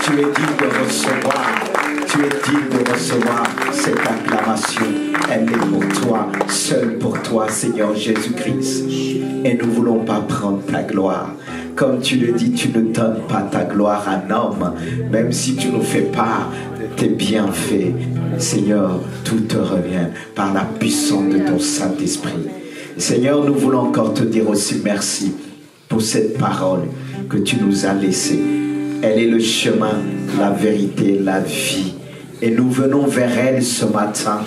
Tu es digne de recevoir. Tu es digne de recevoir cette acclamation. Elle est pour toi, seule pour toi, Seigneur Jésus-Christ. Et nous ne voulons pas prendre ta gloire. Comme tu le dis, tu ne donnes pas ta gloire à un homme, même si tu nous fais part de tes bienfaits. Seigneur, tout te revient par la puissance de ton Saint-Esprit. Seigneur, nous voulons encore te dire aussi merci pour cette parole que tu nous as laissée. Elle est le chemin, la vérité, la vie. Et nous venons vers elle ce matin,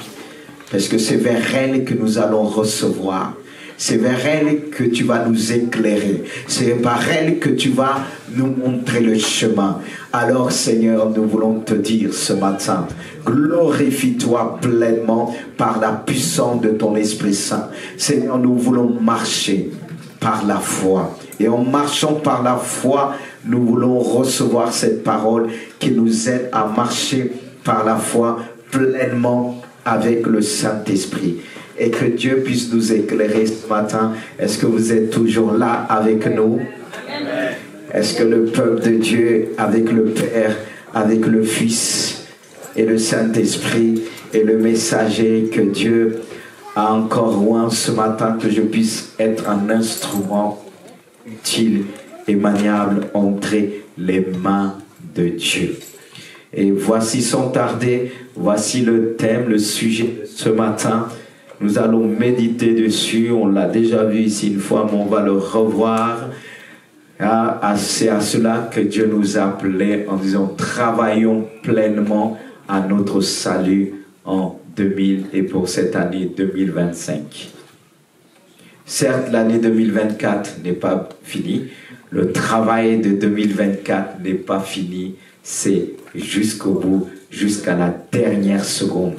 parce que c'est vers elle que nous allons recevoir. C'est vers elle que tu vas nous éclairer. C'est par elle que tu vas nous montrer le chemin. Alors Seigneur, nous voulons te dire ce matin, glorifie-toi pleinement par la puissance de ton Esprit Saint. Seigneur, nous voulons marcher par la foi. Et en marchant par la foi, nous voulons recevoir cette parole qui nous aide à marcher par la foi pleinement avec le Saint-Esprit. Et que Dieu puisse nous éclairer ce matin. Est-ce que vous êtes toujours là avec nous? Est-ce que le peuple de Dieu, avec le Père, avec le Fils et le Saint-Esprit et le messager que Dieu a encore loin ce matin, que je puisse être un instrument utile et maniable entre les mains de Dieu. Et voici sans tarder, voici le thème, le sujet de ce matin. Nous allons méditer dessus, on l'a déjà vu ici une fois, mais on va le revoir. C'est à cela que Dieu nous a appelés en disant, travaillons pleinement à notre salut en 2000 et pour cette année 2025. Certes, l'année 2024 n'est pas finie, le travail de 2024 n'est pas fini, c'est jusqu'au bout, jusqu'à la dernière seconde.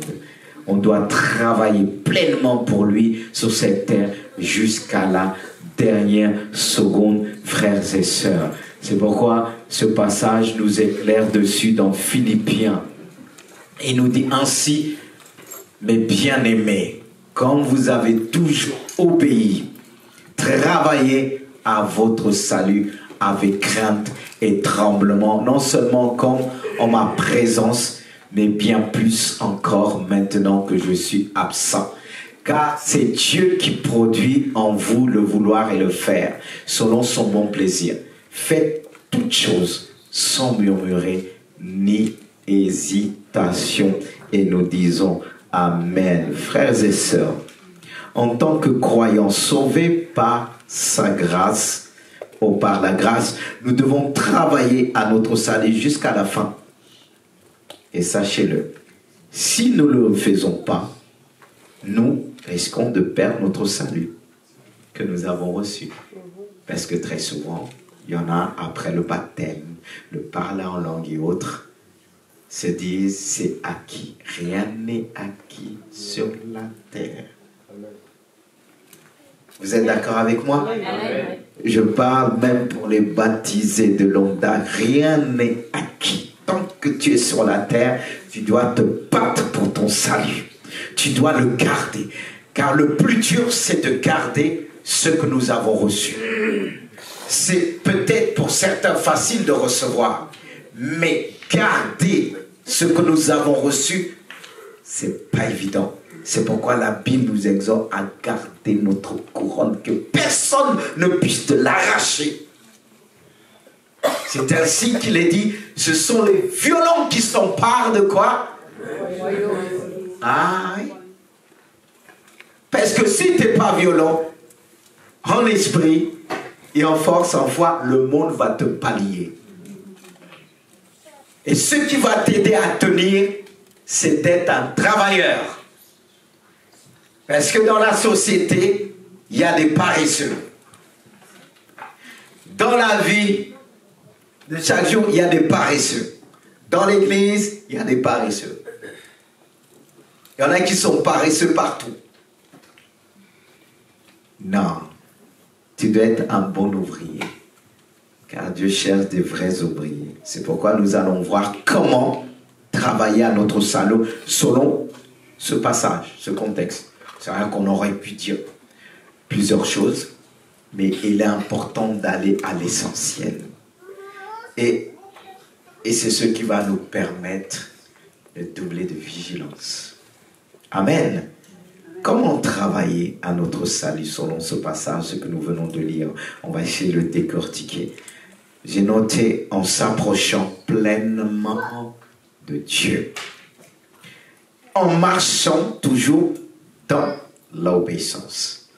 On doit travailler pleinement pour lui sur cette terre jusqu'à la dernière seconde, frères et sœurs. C'est pourquoi ce passage nous éclaire dessus dans Philippiens. Il nous dit ainsi, mes bien-aimés, comme vous avez toujours obéi, travaillez à votre salut avec crainte et tremblement, non seulement comme en ma présence, mais bien plus encore maintenant que je suis absent. Car c'est Dieu qui produit en vous le vouloir et le faire, selon son bon plaisir. Faites toutes choses sans murmurer ni hésitation. Et nous disons Amen. Frères et sœurs, en tant que croyants sauvés par sa grâce, ou par la grâce, nous devons travailler à notre salut jusqu'à la fin. Et sachez-le, si nous ne le faisons pas, nous risquons de perdre notre salut que nous avons reçu. Parce que très souvent, il y en a après le baptême, le parler en langue et autres, se disent c'est acquis. Rien n'est acquis sur la terre. Vous êtes d'accord avec moi? Je parle même pour les baptisés de longue date. Rien n'est acquis. Tant que tu es sur la terre, tu dois te battre pour ton salut. Tu dois le garder. Car le plus dur, c'est de garder ce que nous avons reçu. C'est peut-être pour certains facile de recevoir. Mais garder ce que nous avons reçu, c'est pas évident. C'est pourquoi la Bible nous exhorte à garder notre couronne, que personne ne puisse te l'arracher. C'est ainsi qu'il est dit, ce sont les violents qui s'emparent de quoi? Ah oui. Parce que si tu n'es pas violent, en esprit et en force, en foi, le monde va te pallier. Et ce qui va t'aider à tenir, c'est d'être un travailleur. Parce que dans la société, il y a des paresseux. Dans la vie de chaque jour, il y a des paresseux. Dans l'église, il y a des paresseux. Il y en a qui sont paresseux partout. Non, tu dois être un bon ouvrier. Car Dieu cherche des vrais ouvriers. C'est pourquoi nous allons voir comment travailler à notre salut selon ce passage, ce contexte. C'est vrai qu'on aurait pu dire plusieurs choses, mais il est important d'aller à l'essentiel. Et Et c'est ce qui va nous permettre de doubler de vigilance. Amen. Comment travailler à notre salut selon ce passage que nous venons de lire? On va essayer de le décortiquer. J'ai noté en s'approchant pleinement de Dieu. En marchant toujours dans l'obéissance.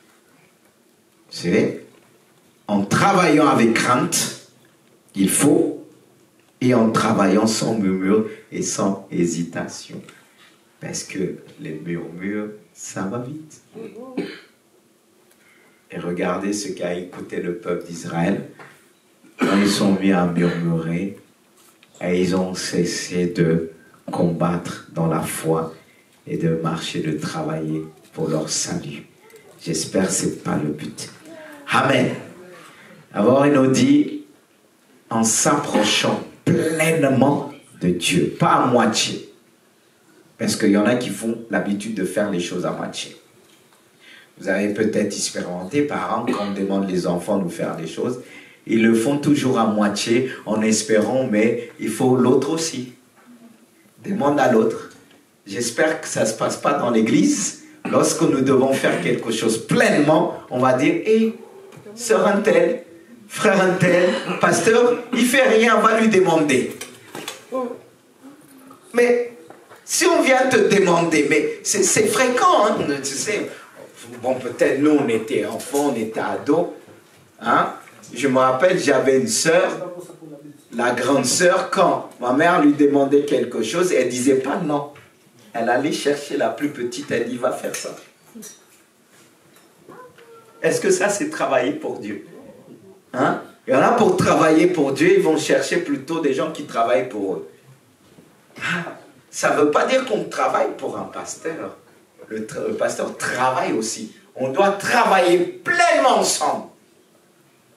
Vous savez, en travaillant avec crainte, il faut, et en travaillant sans murmure et sans hésitation. Parce que les murmures, ça va vite. Et regardez ce qu'a écouté le peuple d'Israël. Quand ils sont mis à murmurer, et ils ont cessé de combattre dans la foi et de marcher, de travailler pour leur salut. J'espère que ce n'est pas le but. Amen. Alors il nous dit, en s'approchant pleinement de Dieu, pas à moitié. Parce qu'il y en a qui font l'habitude de faire les choses à moitié. Vous avez peut-être expérimenté, parents, quand on demande les enfants de faire des choses, ils le font toujours à moitié en espérant, mais il faut l'autre aussi. Demande à l'autre. J'espère que ça ne se passe pas dans l'église. Lorsque nous devons faire quelque chose pleinement, on va dire, hé, sœur un tel, frère un tel, pasteur, il ne fait rien, on va lui demander. Mais si on vient te demander, mais c'est fréquent, hein, tu sais. Bon, peut-être nous, on était enfants, on était ados. Hein? Je me rappelle, j'avais une sœur, la grande sœur, quand ma mère lui demandait quelque chose, elle ne disait pas non. Elle allait chercher la plus petite, elle dit, va faire ça. Est-ce que ça, c'est travailler pour Dieu? Hein? Il y en a pour travailler pour Dieu, ils vont chercher plutôt des gens qui travaillent pour eux. Ah, ça ne veut pas dire qu'on travaille pour un pasteur. Le pasteur travaille aussi. On doit travailler pleinement ensemble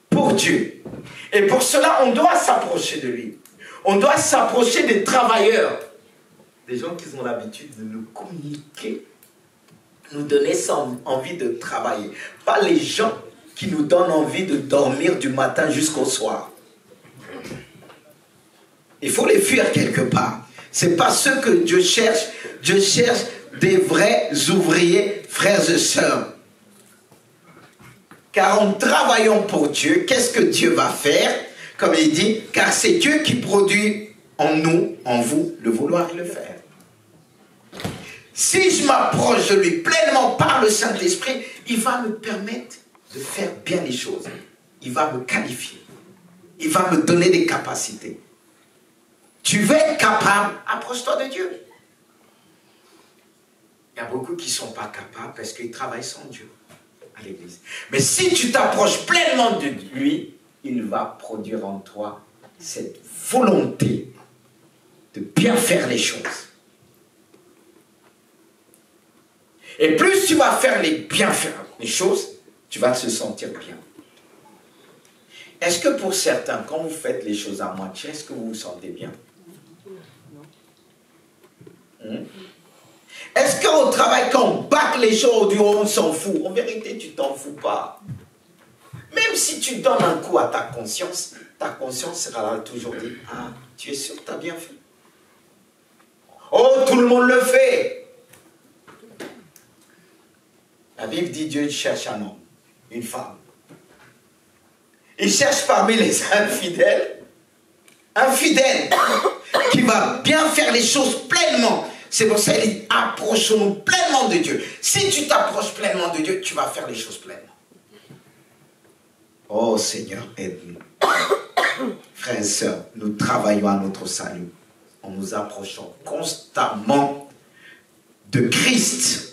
pour Dieu. Et pour cela, on doit s'approcher de lui. On doit s'approcher des travailleurs. Des gens qui ont l'habitude de nous communiquer, nous donner envie de travailler. Pas les gens qui nous donnent envie de dormir du matin jusqu'au soir. Il faut les fuir quelque part. Ce n'est pas ceux que Dieu cherche. Dieu cherche des vrais ouvriers, frères et sœurs. Car en travaillant pour Dieu, qu'est-ce que Dieu va faire? Comme il dit, car c'est Dieu qui produit en nous, en vous, le vouloir et le faire. Si je m'approche de lui pleinement par le Saint-Esprit, il va me permettre de faire bien les choses. Il va me qualifier. Il va me donner des capacités. Tu veux être capable, approche-toi de Dieu. Il y a beaucoup qui ne sont pas capables parce qu'ils travaillent sans Dieu à l'église. Mais si tu t'approches pleinement de lui, il va produire en toi cette volonté de bien faire les choses. Et plus tu vas bien faire les choses, tu vas te sentir bien. Est-ce que pour certains, quand vous faites les choses à moitié, est-ce que vous vous sentez bien? Est-ce qu'au travail, quand on bâcle les choses, on s'en fout? En vérité, tu t'en fous pas. Même si tu donnes un coup à ta conscience sera là toujours dit, ah, tu es sûr que tu as bien fait? Oh, tout le monde le fait. La Bible dit, Dieu cherche un homme, une femme. Il cherche parmi les infidèles, un fidèle qui va bien faire les choses pleinement. C'est pour ça qu'il dit, approchons-nous pleinement de Dieu. Si tu t'approches pleinement de Dieu, tu vas faire les choses pleinement. Oh Seigneur, aide-nous. Frères et sœurs, nous travaillons à notre salut en nous approchant constamment de Christ.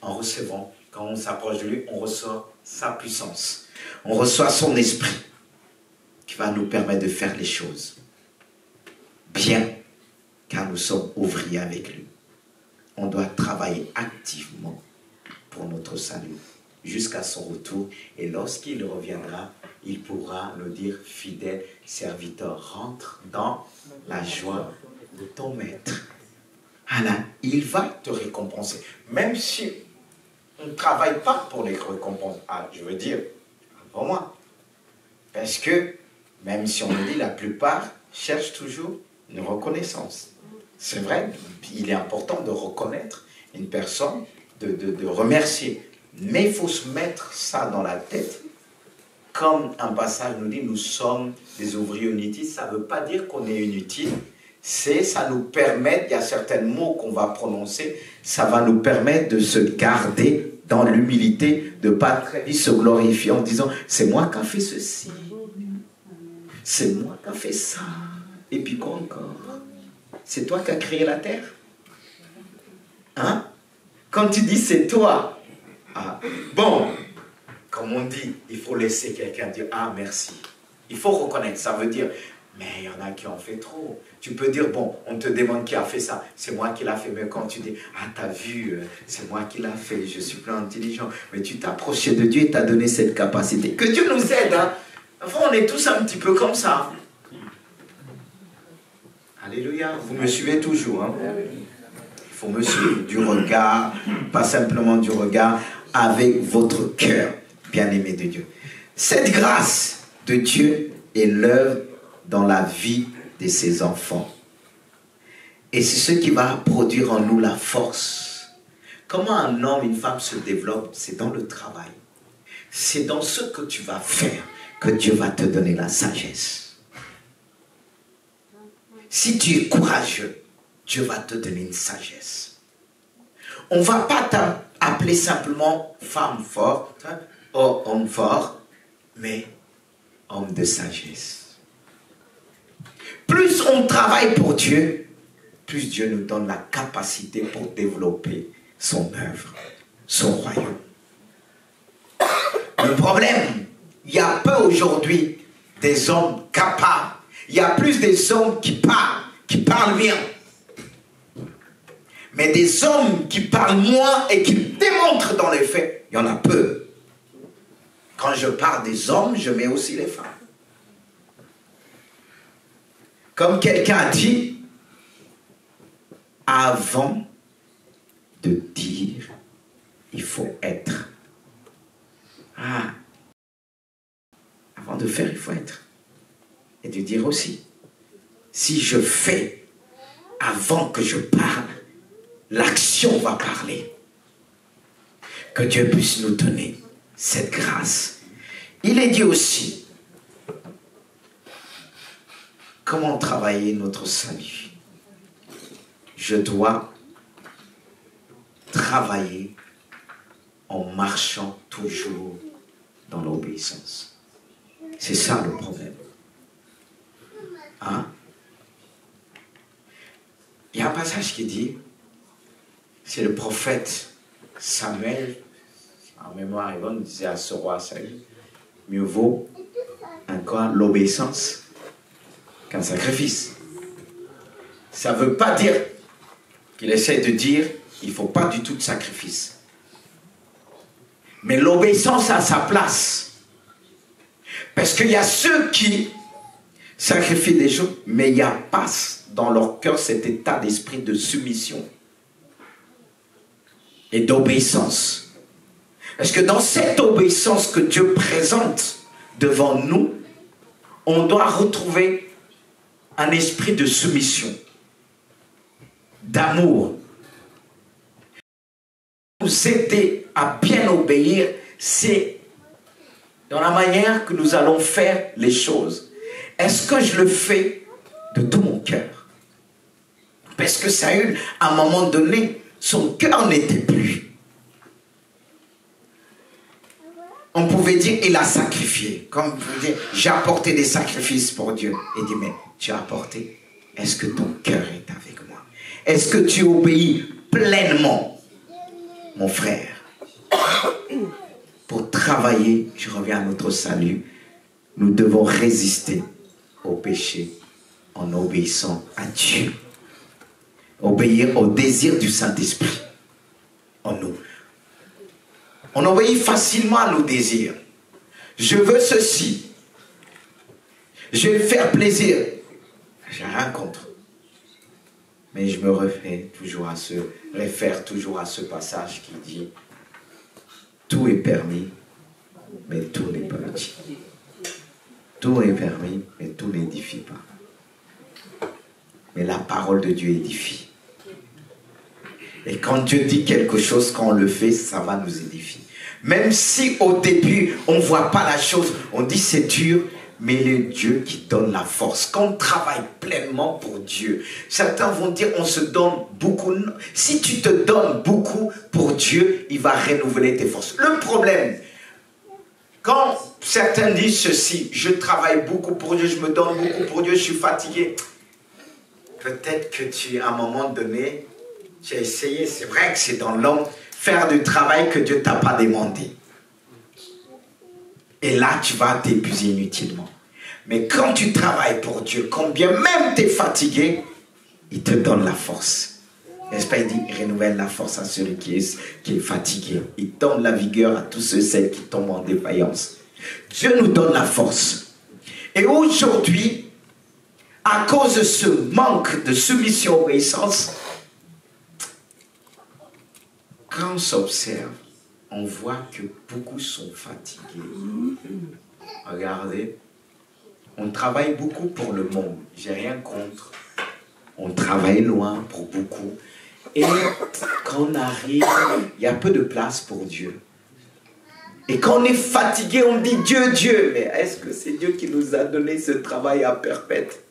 En recevant, quand on s'approche de lui, on reçoit sa puissance. On reçoit son esprit qui va nous permettre de faire les choses bien, car nous sommes ouvriers avec lui. On doit travailler activement pour notre salut jusqu'à son retour. Et lorsqu'il reviendra, il pourra nous dire, fidèle serviteur, rentre dans la joie de ton maître. Alors, il va te récompenser. Même si on ne travaille pas pour les récompenses. Ah, je veux dire, pour moi. Parce que Même si on le dit, la plupart cherchent toujours une reconnaissance. C'est vrai, il est important de reconnaître une personne, de remercier. Mais il faut se mettre ça dans la tête. Comme un passage nous dit, nous sommes des ouvriers inutiles. Ça ne veut pas dire qu'on est inutile. Ça nous permet, il y a certains mots qu'on va prononcer, ça va nous permettre de se garder dans l'humilité, de ne pas très vite se glorifier en disant, c'est moi qui ai fait ceci, c'est moi qui ai fait ça, et puis quoi encore? C'est toi qui as créé la terre? Hein? Quand tu dis c'est toi, bon, comme on dit, il faut laisser quelqu'un dire, ah merci. Il faut reconnaître, ça veut dire, mais il y en a qui en fait trop. Tu peux dire, bon, on te demande qui a fait ça, c'est moi qui l'a fait. Mais quand tu dis, ah, t'as vu, c'est moi qui l'a fait, je suis plus intelligent. Mais tu t'es approché de Dieu et t'as donné cette capacité. Que Dieu nous aide, hein. Enfin, on est tous un petit peu comme ça. Alléluia, vous me suivez toujours, hein. Il faut me suivre du regard, pas simplement du regard, avec votre cœur, bien-aimé de Dieu. Cette grâce de Dieu est l'œuvre dans la vie de ses enfants. Et c'est ce qui va produire en nous la force. Comment un homme, une femme se développe? C'est dans le travail. C'est dans ce que tu vas faire que Dieu va te donner la sagesse. Si tu es courageux, Dieu va te donner une sagesse. On ne va pas t'appeler simplement femme forte, ou homme fort, mais homme de sagesse. Plus on travaille pour Dieu, plus Dieu nous donne la capacité pour développer son œuvre, son royaume. Le problème, il y a peu aujourd'hui des hommes capables. Il y a plus des hommes qui parlent bien. Mais des hommes qui parlent moins et qui démontrent dans les faits, il y en a peu. Quand je parle des hommes, je mets aussi les femmes. Comme quelqu'un a dit, avant de dire, il faut être. Avant de faire, il faut être. Et de dire aussi, si je fais avant que je parle, l'action va parler. Que Dieu puisse nous donner cette grâce. Il est dit aussi, comment travailler notre salut? Je dois travailler en marchant toujours dans l'obéissance. C'est ça le problème. Hein? Il y a un passage qui dit, c'est le prophète Samuel, en mémoire Yvonne, disait à ce roi Saül, mieux vaut encore l'obéissance qu'un sacrifice. Ça ne veut pas dire qu'il essaie de dire qu'il ne faut pas du tout de sacrifice. Mais l'obéissance a sa place. Parce qu'il y a ceux qui sacrifient des choses, mais il n'y a pas dans leur cœur cet état d'esprit de soumission et d'obéissance. Parce que dans cette obéissance que Dieu présente devant nous, on doit retrouver un esprit de soumission, d'amour. Nous aider à bien obéir, c'est dans la manière que nous allons faire les choses. Est-ce que je le fais de tout mon cœur? Parce que Saül, à un moment donné, son cœur n'était plus. On pouvait dire, il a sacrifié. Comme vous dites, j'ai apporté des sacrifices pour Dieu. Il dit, mais tu as apporté. Est-ce que ton cœur est avec moi? Est-ce que tu obéis pleinement, mon frère? Pour travailler, je reviens à notre salut, nous devons résister au péché en obéissant à Dieu. Obéir au désir du Saint-Esprit en nous. On obéit facilement à nos désirs. Je veux ceci. Je vais faire plaisir. J'ai rien contre. Mais je me réfère toujours à ce passage qui dit tout est permis, mais tout n'est pas utile. Tout est permis, mais tout n'édifie pas. Mais la parole de Dieu édifie. Et quand Dieu dit quelque chose, quand on le fait, ça va nous édifier. Même si au début, on ne voit pas la chose, on dit c'est dur, mais le Dieu qui donne la force. Quand on travaille pleinement pour Dieu, certains vont dire on se donne beaucoup. Si tu te donnes beaucoup pour Dieu, il va renouveler tes forces. Le problème, quand certains disent ceci, je travaille beaucoup pour Dieu, je me donne beaucoup pour Dieu, je suis fatigué. Peut-être que tu, à un moment donné, tu as essayé, c'est vrai que c'est dans l'homme, faire du travail que Dieu ne t'a pas demandé. Et là, tu vas t'épuiser inutilement. Mais quand tu travailles pour Dieu, combien même tu es fatigué, il te donne la force. N'est-ce pas, il dit, il renouvelle la force à celui qui est fatigué. Il donne la vigueur à tous ceux, celles qui tombent en défaillance. Dieu nous donne la force. Et aujourd'hui, à cause de ce manque de soumission, obéissance, quand on s'observe, on voit que beaucoup sont fatigués. Regardez, on travaille beaucoup pour le monde. J'ai rien contre. On travaille loin pour beaucoup. Et quand on arrive, il y a peu de place pour Dieu. Et quand on est fatigué, on dit Dieu, Dieu. Mais est-ce que c'est Dieu qui nous a donné ce travail à perpète?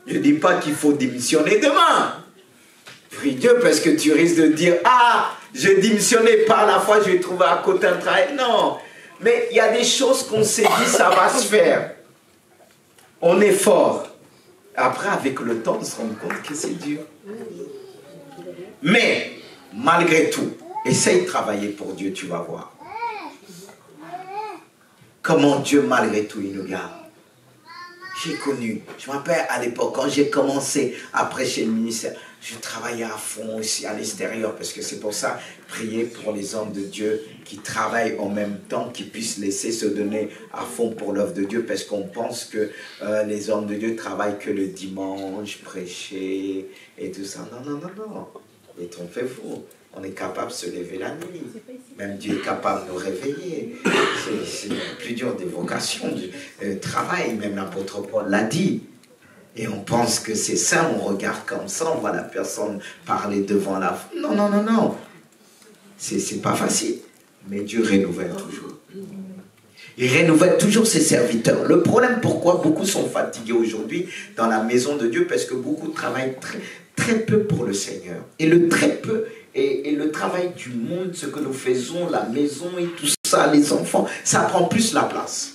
Je ne dis pas qu'il faut démissionner demain. Prie Dieu parce que tu risques de dire, ah, je démissionnais par la foi, je vais trouver à côté un travail. Non, mais il y a des choses qu'on s'est dit, ça va se faire. On est fort. Après, avec le temps, on se rend compte que c'est dur. Mais, malgré tout, essaye de travailler pour Dieu, tu vas voir. Comment Dieu, malgré tout, il nous garde. J'ai connu, je me rappelle à l'époque, quand j'ai commencé à prêcher le ministère, je travaillais à fond aussi à l'extérieur, parce que c'est pour ça, prier pour les hommes de Dieu qui travaillent en même temps, qui puissent laisser se donner à fond pour l'œuvre de Dieu, parce qu'on pense que les hommes de Dieu travaillent que le dimanche, prêcher et tout ça. Non, non, non, non. Et trompez-vous. On est capable de se lever la nuit. Même Dieu est capable de nous réveiller. C'est le plus dur des vocations, du travail. Même l'apôtre Paul l'a dit. Et on pense que c'est ça, on regarde comme ça, on voit la personne parler devant la... Non, non, non, non. C'est pas facile. Mais Dieu renouvelle toujours. Il renouvelle toujours ses serviteurs. Le problème, pourquoi beaucoup sont fatigués aujourd'hui dans la maison de Dieu, parce que beaucoup travaillent très peu pour le Seigneur. Et le très peu... Et le travail du monde, ce que nous faisons, la maison et tout ça, les enfants, ça prend plus la place.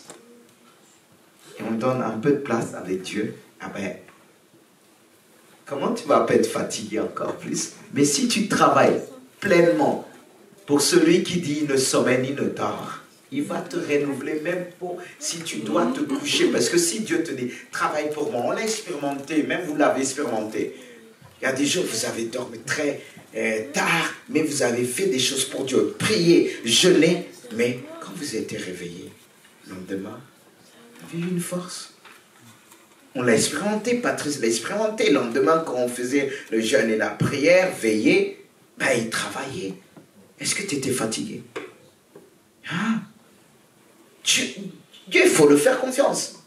Et on donne un peu de place avec Dieu. Ah ben, comment tu vas pas être fatigué encore plus? Mais si tu travailles pleinement pour celui qui dit ne sommeille ni ne dort, il va te renouveler même pour si tu dois te coucher. Parce que si Dieu te dit, travaille pour moi, on l'a expérimenté, même vous l'avez expérimenté. Il y a des jours, vous avez dormi très tard, mais vous avez fait des choses pour Dieu. Priez, jeûnez, mais quand vous êtes réveillé, le lendemain, vous avez eu une force. On l'a expérimenté, Patrice l'a expérimenté. Le lendemain, quand on faisait le jeûne et la prière, veiller, ben, il travaillait. Est-ce que tu étais fatigué? Hein? Dieu, il faut le faire confiance.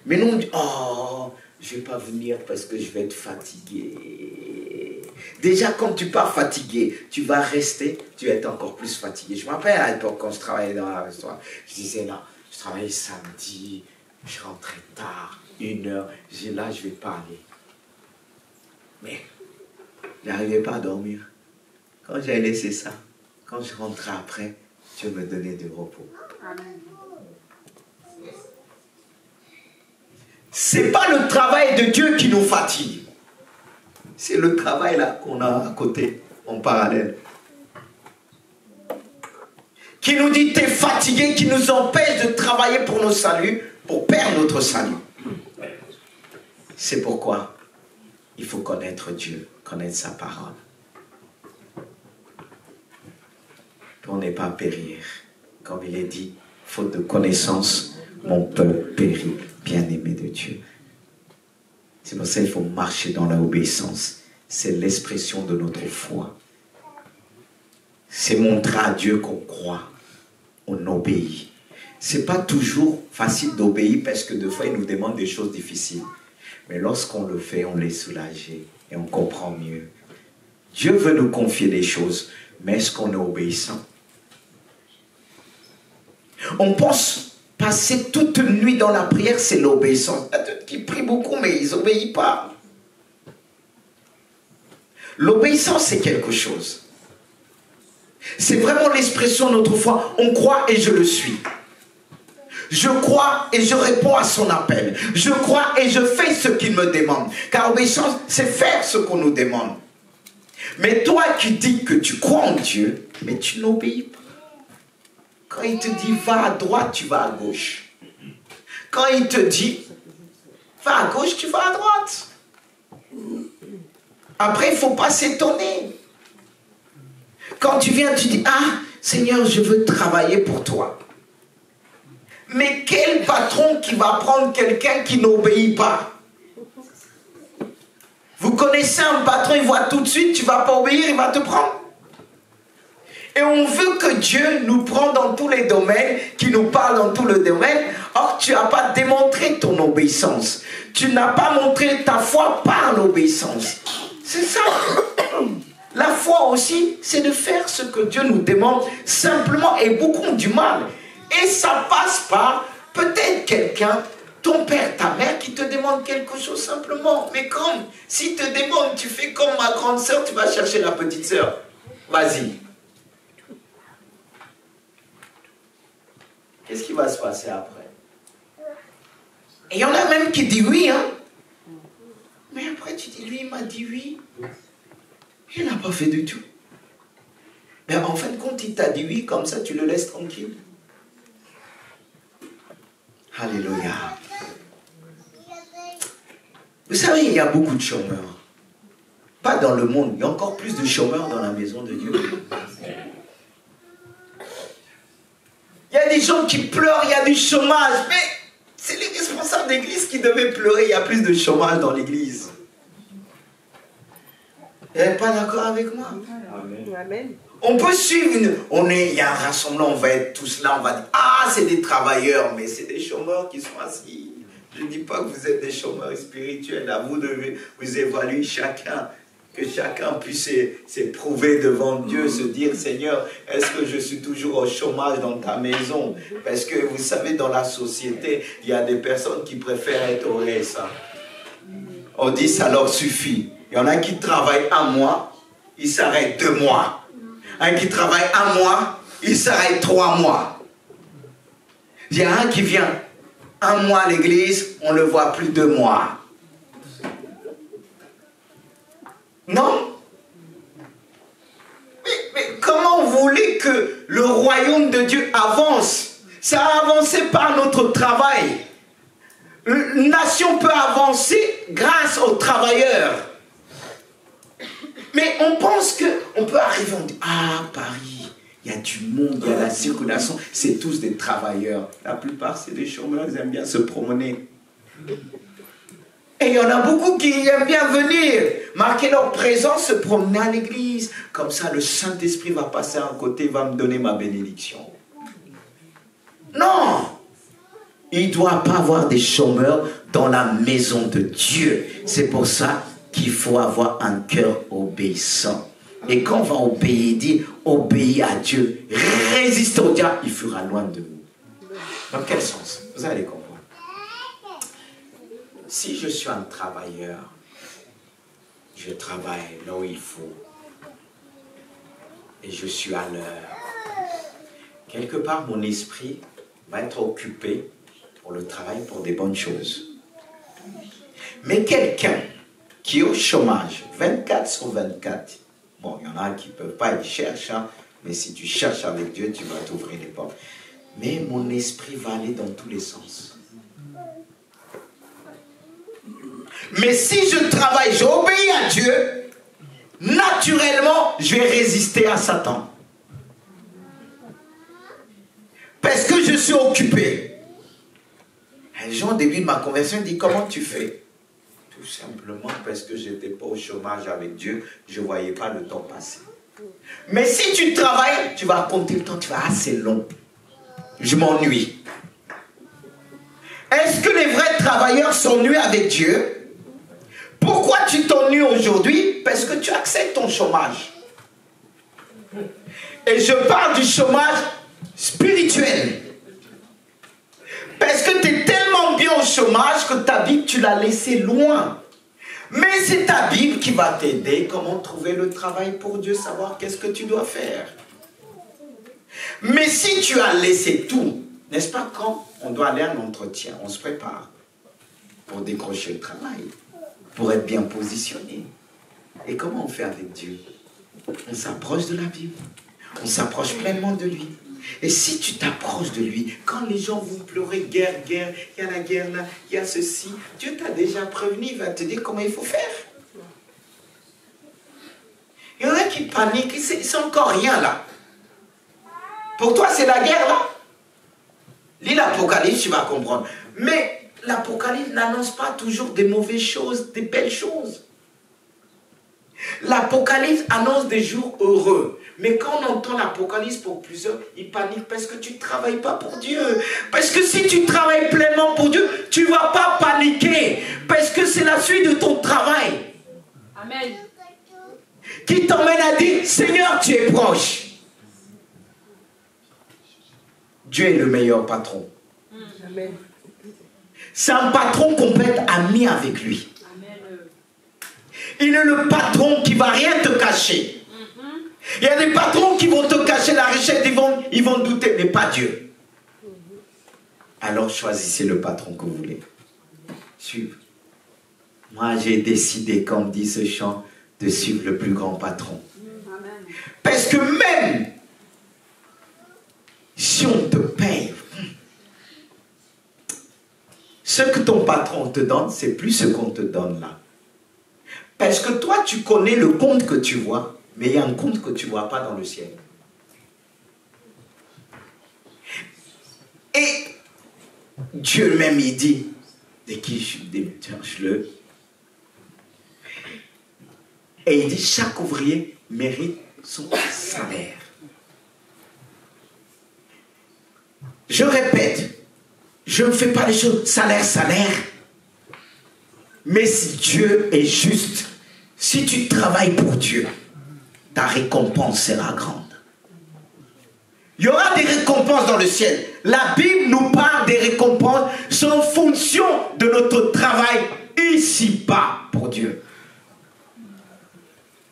Mais nous, on dit, oh, je ne vais pas venir parce que je vais être fatigué. Déjà, quand tu pars fatigué, tu vas rester, tu vas être encore plus fatigué. Je me rappelle à l'époque, quand je travaillais dans la restauration, je disais, non, je travaillais samedi, je rentrais tard, 1 heure, je disais, là, je ne vais pas aller. Mais, je n'arrivais pas à dormir. Quand j'ai laissé ça, quand je rentrais après, Dieu me donnait du repos. Amen. C'est pas le travail de Dieu qui nous fatigue. C'est le travail là qu'on a à côté, en parallèle. Qui nous dit t'es fatigué, qui nous empêche de travailler pour nos saluts, pour perdre notre salut. C'est pourquoi il faut connaître Dieu, connaître sa parole. Pour ne pas périr. Comme il est dit, faute de connaissance, mon peuple périt. Bien-aimé de Dieu. C'est pour ça qu'il faut marcher dans l'obéissance. C'est l'expression de notre foi. C'est montrer à Dieu qu'on croit, on obéit. c'est pas toujours facile d'obéir parce que des fois, il nous demande des choses difficiles. Mais lorsqu'on le fait, on est soulagé et on comprend mieux. Dieu veut nous confier des choses, mais est-ce qu'on est obéissant? On pense passer toute une nuit dans la prière, c'est l'obéissance. Il y a d'autres qui prient beaucoup, mais ils n'obéissent pas. L'obéissance, c'est quelque chose. C'est vraiment l'expression de notre foi. On croit et je le suis. Je crois et je réponds à son appel. Je crois et je fais ce qu'il me demande. Car obéissance, c'est faire ce qu'on nous demande. Mais toi qui dis que tu crois en Dieu, mais tu n'obéis pas. Quand il te dit va à droite, tu vas à gauche. Quand il te dit va à gauche, tu vas à droite. Après, il ne faut pas s'étonner. Quand tu viens, tu dis ah, Seigneur, je veux travailler pour toi. Mais quel patron qui va prendre quelqu'un qui n'obéit pas? Vous connaissez un patron, il voit tout de suite, tu ne vas pas obéir, il va te prendre. Et on veut que Dieu nous prenne dans tous les domaines, qu'il nous parle dans tous les domaines. Or, tu n'as pas démontré ton obéissance. Tu n'as pas montré ta foi par l'obéissance. C'est ça. La foi aussi, c'est de faire ce que Dieu nous demande simplement, et beaucoup ont du mal. Et ça passe par peut-être quelqu'un, ton père, ta mère, qui te demande quelque chose simplement. Mais comme, s'il te demande, tu fais comme ma grande sœur, tu vas chercher la petite sœur. Vas-y. Qu'est-ce qui va se passer après? Et il y en a même qui disent oui, hein. Mais après tu dis, lui il m'a dit oui. Il n'a pas fait du tout. Mais en fin de compte, il t'a dit oui, comme ça tu le laisses tranquille. Alléluia. Vous savez, il y a beaucoup de chômeurs. Pas dans le monde, il y a encore plus de chômeurs dans la maison de Dieu. Il y a des gens qui pleurent, il y a du chômage. Mais c'est les responsables d'église qui devaient pleurer. Il y a plus de chômage dans l'église. Vous n'êtes pas d'accord avec moi? Amen. On peut suivre, il y a un rassemblement, on va être tous là, on va dire, ah, c'est des travailleurs, mais c'est des chômeurs qui sont assis. Je ne dis pas que vous êtes des chômeurs spirituels, à vous de vous évaluer chacun, que chacun puisse s'éprouver devant Dieu, se dire, Seigneur, est-ce que je suis toujours au chômage dans ta maison? Parce que vous savez, dans la société, il y a des personnes qui préfèrent être au RSA. On dit, ça leur suffit. Il y en a qui travaillent un mois, ils s'arrêtent 2 mois. Un qui travaille 1 mois, il s'arrête 3 mois. Il y a un qui vient 1 mois à l'église, on ne le voit plus 2 mois. Non? Mais comment vous voulez que le royaume de Dieu avance? Ça a avancé par notre travail. Une nation peut avancer grâce aux travailleurs. Mais on pense qu'on peut arriver, on dit, ah, Paris, il y a du monde, il y a la circulation, c'est tous des travailleurs. La plupart, c'est des chômeurs, ils aiment bien se promener. Et il y en a beaucoup qui aiment bien venir, marquer leur présence, se promener à l'église. Comme ça, le Saint-Esprit va passer à un côté, va me donner ma bénédiction. Non! Il ne doit pas avoir des chômeurs dans la maison de Dieu. C'est pour ça qu'il faut avoir un cœur obéissant. Et quand on va obéir, dit obéis à Dieu, résiste au diable, il fera loin de nous. Dans quel sens? Vous allez comprendre. Si je suis un travailleur, je travaille là où il faut, et je suis à l'heure, quelque part mon esprit va être occupé pour le travail, pour des bonnes choses. Mais quelqu'un qui est au chômage, 24 sur 24. Bon, il y en a qui ne peuvent pas, ils cherchent, hein, mais si tu cherches avec Dieu, tu vas t'ouvrir les portes. Mais mon esprit va aller dans tous les sens. Mais si je travaille, j'obéis à Dieu, naturellement, je vais résister à Satan. Parce que je suis occupé. Un jour, au début de ma conversion, il dit, comment tu fais? Tout simplement parce que je n'étais pas au chômage avec Dieu, je ne voyais pas le temps passer. Mais si tu travailles, tu vas compter le temps, tu vas, ah, c'est long. Je m'ennuie. Est-ce que les vrais travailleurs s'ennuient avec Dieu? Pourquoi tu t'ennuies aujourd'hui? Parce que tu acceptes ton chômage. Et je parle du chômage spirituel. Parce que tu es tellement bien au chômage que ta Bible, tu l'as laissée loin. Mais c'est ta Bible qui va t'aider comment trouver le travail pour Dieu, savoir qu'est-ce que tu dois faire. Mais si tu as laissé tout, n'est-ce pas, quand on doit aller à un entretien, on se prépare pour décrocher le travail, pour être bien positionné. Et comment on fait avec Dieu? On s'approche de la Bible, on s'approche pleinement de lui. Et si tu t'approches de lui, quand les gens vont pleurer, guerre, guerre, il y a la guerre là, il y a ceci, Dieu t'a déjà prévenu, il va te dire comment il faut faire. Il y en a qui paniquent, c'est encore rien là. Pour toi, c'est la guerre là. Lis l'Apocalypse, tu vas comprendre. Mais l'Apocalypse n'annonce pas toujours des mauvaises choses, des belles choses. L'Apocalypse annonce des jours heureux. Mais quand on entend l'Apocalypse pour plusieurs, ils paniquent parce que tu ne travailles pas pour Dieu. Parce que si tu travailles pleinement pour Dieu, tu ne vas pas paniquer. Parce que c'est la suite de ton travail. Amen. Qui t'emmène à dire, Seigneur, tu es proche. Dieu est le meilleur patron. Amen. C'est un patron qu'on peut être ami avec lui. Amen. Il est le patron qui ne va rien te cacher. Il y a des patrons qui vont te cacher la richesse, ils vont douter, mais pas Dieu. Alors choisissez le patron que vous voulez. Suivre. Moi, j'ai décidé, comme dit ce chant, de suivre le plus grand patron. Parce que même si on te paye, ce que ton patron te donne, c'est plus ce qu'on te donne là. Parce que toi, tu connais le compte que tu vois, mais il y a un compte que tu ne vois pas dans le ciel. Et Dieu même, il dit, de qui je et il dit, chaque ouvrier mérite son salaire. Je répète, je ne fais pas les choses salaire, salaire. Mais si Dieu est juste, si tu travailles pour Dieu, ta récompense sera grande. Il y aura des récompenses dans le ciel. La Bible nous parle des récompenses en fonction de notre travail ici-bas pour Dieu.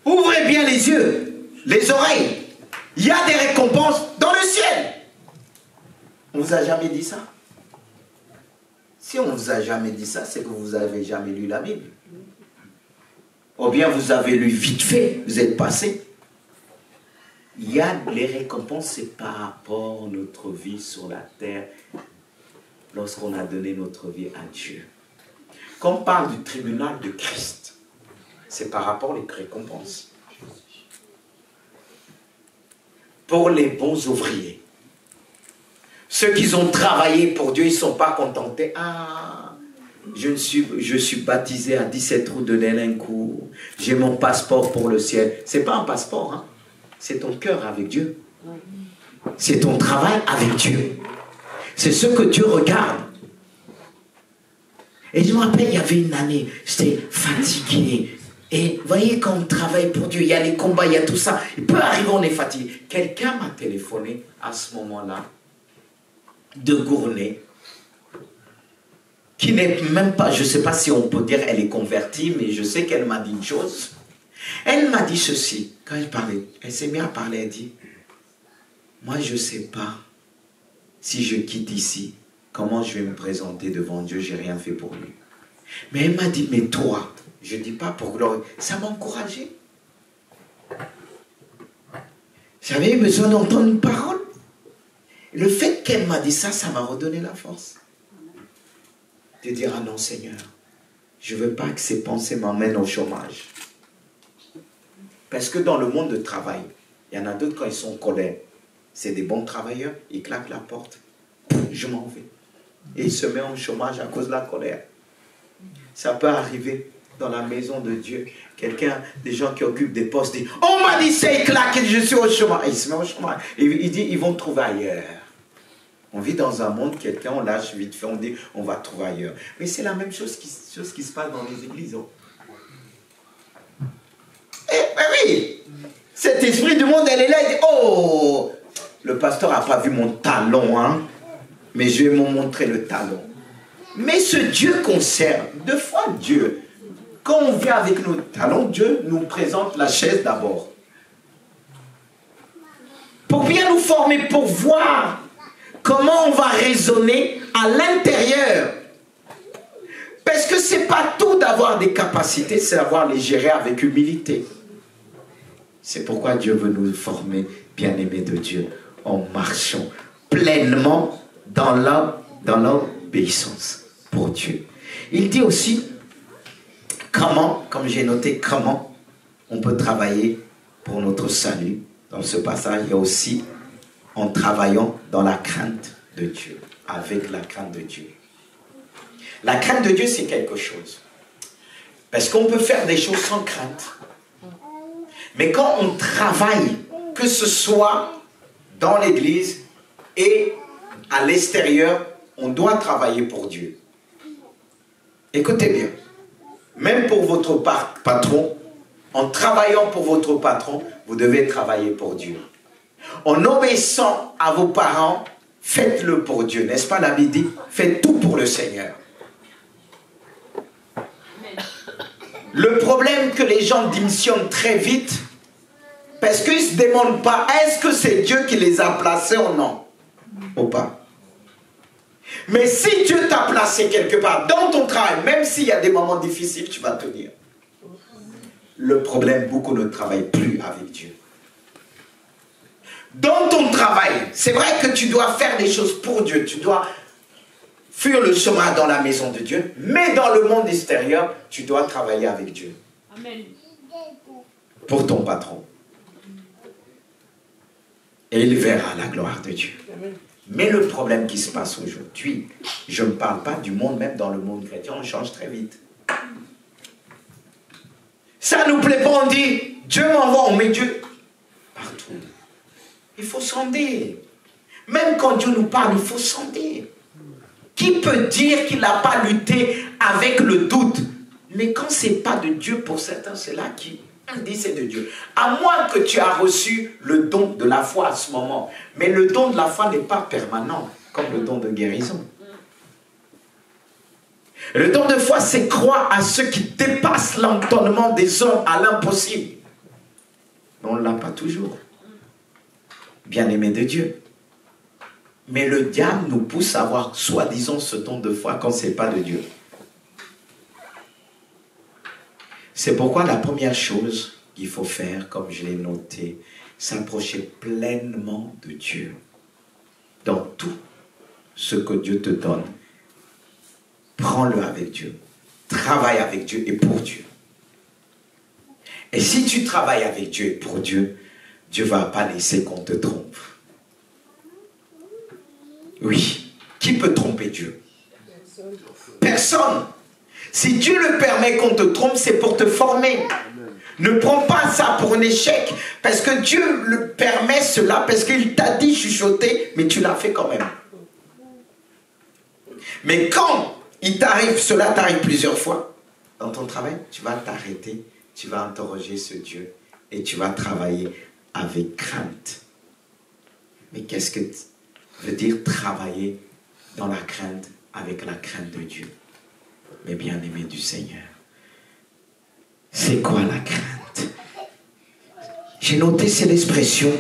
Ouvrez bien les yeux, les oreilles. Il y a des récompenses dans le ciel. On ne vous a jamais dit ça? Si on ne vous a jamais dit ça, c'est que vous n'avez jamais lu la Bible. Ou bien vous avez lu vite fait, vous êtes passé. Il y a les récompenses, c'est par rapport à notre vie sur la terre, lorsqu'on a donné notre vie à Dieu. Quand on parle du tribunal de Christ, c'est par rapport aux récompenses. Pour les bons ouvriers, ceux qui ont travaillé pour Dieu, ils ne sont pas contentés. Ah, je suis baptisé à 17 routes de Nélincourt. J'ai mon passeport pour le ciel. Ce n'est pas un passeport, hein? C'est ton cœur avec Dieu. C'est ton travail avec Dieu. C'est ce que Dieu regarde. Et je me rappelle, il y avait une année, j'étais fatigué. Et vous voyez, quand on travaille pour Dieu, il y a les combats, il y a tout ça. Il peut arriver, on est fatigué. Quelqu'un m'a téléphoné à ce moment-là, de Gournay, qui n'est même pas, je ne sais pas si on peut dire elle est convertie, mais je sais qu'elle m'a dit une chose. Elle m'a dit ceci, quand elle parlait, elle s'est mise à parler, elle dit, moi je ne sais pas si je quitte ici, comment je vais me présenter devant Dieu, je n'ai rien fait pour lui. Mais elle m'a dit, mais toi, je ne dis pas pour gloire, ça m'a encouragé. J'avais besoin d'entendre une parole. Le fait qu'elle m'a dit ça, ça m'a redonné la force. De dire, ah non Seigneur, je ne veux pas que ces pensées m'emmènent au chômage. Parce que dans le monde de travail, il y en a d'autres quand ils sont en colère. C'est des bons travailleurs, ils claquent la porte. Je m'en vais. Et ils se mettent en chômage à cause de la colère. Ça peut arriver dans la maison de Dieu. Quelqu'un, des gens qui occupent des postes, dit, on m'a dit ça, il claque, je suis au chômage. Il se met au chômage. Il dit, ils vont trouver ailleurs. On vit dans un monde, quelqu'un, on lâche vite fait, on dit, on va trouver ailleurs. Mais c'est la même chose qui se passe dans les églises. Hein. Oui, cet esprit du monde, elle est là, elle dit, oh, le pasteur n'a pas vu mon talon, hein, mais je vais me montrer le talon. Mais ce Dieu qu'on sert, deux fois Dieu, quand on vient avec nos talons, Dieu nous présente la chaise d'abord. Pour bien nous former, pour voir comment on va raisonner à l'intérieur. Parce que ce n'est pas tout d'avoir des capacités, c'est d'avoir les gérer avec humilité. C'est pourquoi Dieu veut nous former, bien-aimés de Dieu, en marchant pleinement dans l'obéissance pour Dieu. Il dit aussi comment, comme j'ai noté, comment on peut travailler pour notre salut. Dans ce passage, il y a aussi en travaillant dans la crainte de Dieu, avec la crainte de Dieu. La crainte de Dieu, c'est quelque chose. Parce qu'on peut faire des choses sans crainte. Mais quand on travaille, que ce soit dans l'église et à l'extérieur, on doit travailler pour Dieu. Écoutez bien, même pour votre patron, en travaillant pour votre patron, vous devez travailler pour Dieu. En obéissant à vos parents, faites-le pour Dieu. N'est-ce pas, la Bible dit, faites tout pour le Seigneur. Le problème que les gens démissionnent très vite, parce qu'ils ne se demandent pas, est-ce que c'est Dieu qui les a placés ou non? Ou pas? Mais si Dieu t'a placé quelque part, dans ton travail, même s'il y a des moments difficiles, tu vas tenir. Le problème, beaucoup ne travaillent plus avec Dieu. Dans ton travail, c'est vrai que tu dois faire des choses pour Dieu, tu dois fuir le chemin dans la maison de Dieu, mais dans le monde extérieur, tu dois travailler avec Dieu. Amen. Pour ton patron. Et il verra la gloire de Dieu. Amen. Mais le problème qui se passe aujourd'hui, je ne parle pas du monde, même dans le monde chrétien, on change très vite. Ça ne nous plaît pas, on dit, Dieu m'envoie, on met Dieu partout. Il faut sonder. Même quand Dieu nous parle, il faut sonder. Qui peut dire qu'il n'a pas lutté avec le doute? Mais quand ce n'est pas de Dieu, pour certains, c'est là qui dit c'est de Dieu. À moins que tu as reçu le don de la foi à ce moment. Mais le don de la foi n'est pas permanent, comme le don de guérison. Le don de foi, c'est croire à ceux qui dépassent l'entendement des hommes à l'impossible. Mais on ne l'a pas toujours. Bien-aimé de Dieu. Mais le diable nous pousse à avoir soi-disant ce don de foi quand ce n'est pas de Dieu. C'est pourquoi la première chose qu'il faut faire, comme je l'ai noté, s'approcher pleinement de Dieu. Dans tout ce que Dieu te donne, prends-le avec Dieu. Travaille avec Dieu et pour Dieu. Et si tu travailles avec Dieu et pour Dieu, Dieu ne va pas laisser qu'on te trompe. Oui. Qui peut tromper Dieu? Personne. Si Dieu le permet qu'on te trompe, c'est pour te former. Ne prends pas ça pour un échec. Parce que Dieu le permet cela, parce qu'il t'a dit chuchoter, mais tu l'as fait quand même. Mais quand il t'arrive, cela t'arrive plusieurs fois, dans ton travail, tu vas t'arrêter, tu vas interroger ce Dieu, et tu vas travailler avec crainte. Mais qu'est-ce que veut dire travailler dans la crainte, avec la crainte de Dieu? Mais bien-aimés du Seigneur, c'est quoi la crainte? J'ai noté, c'est l'expression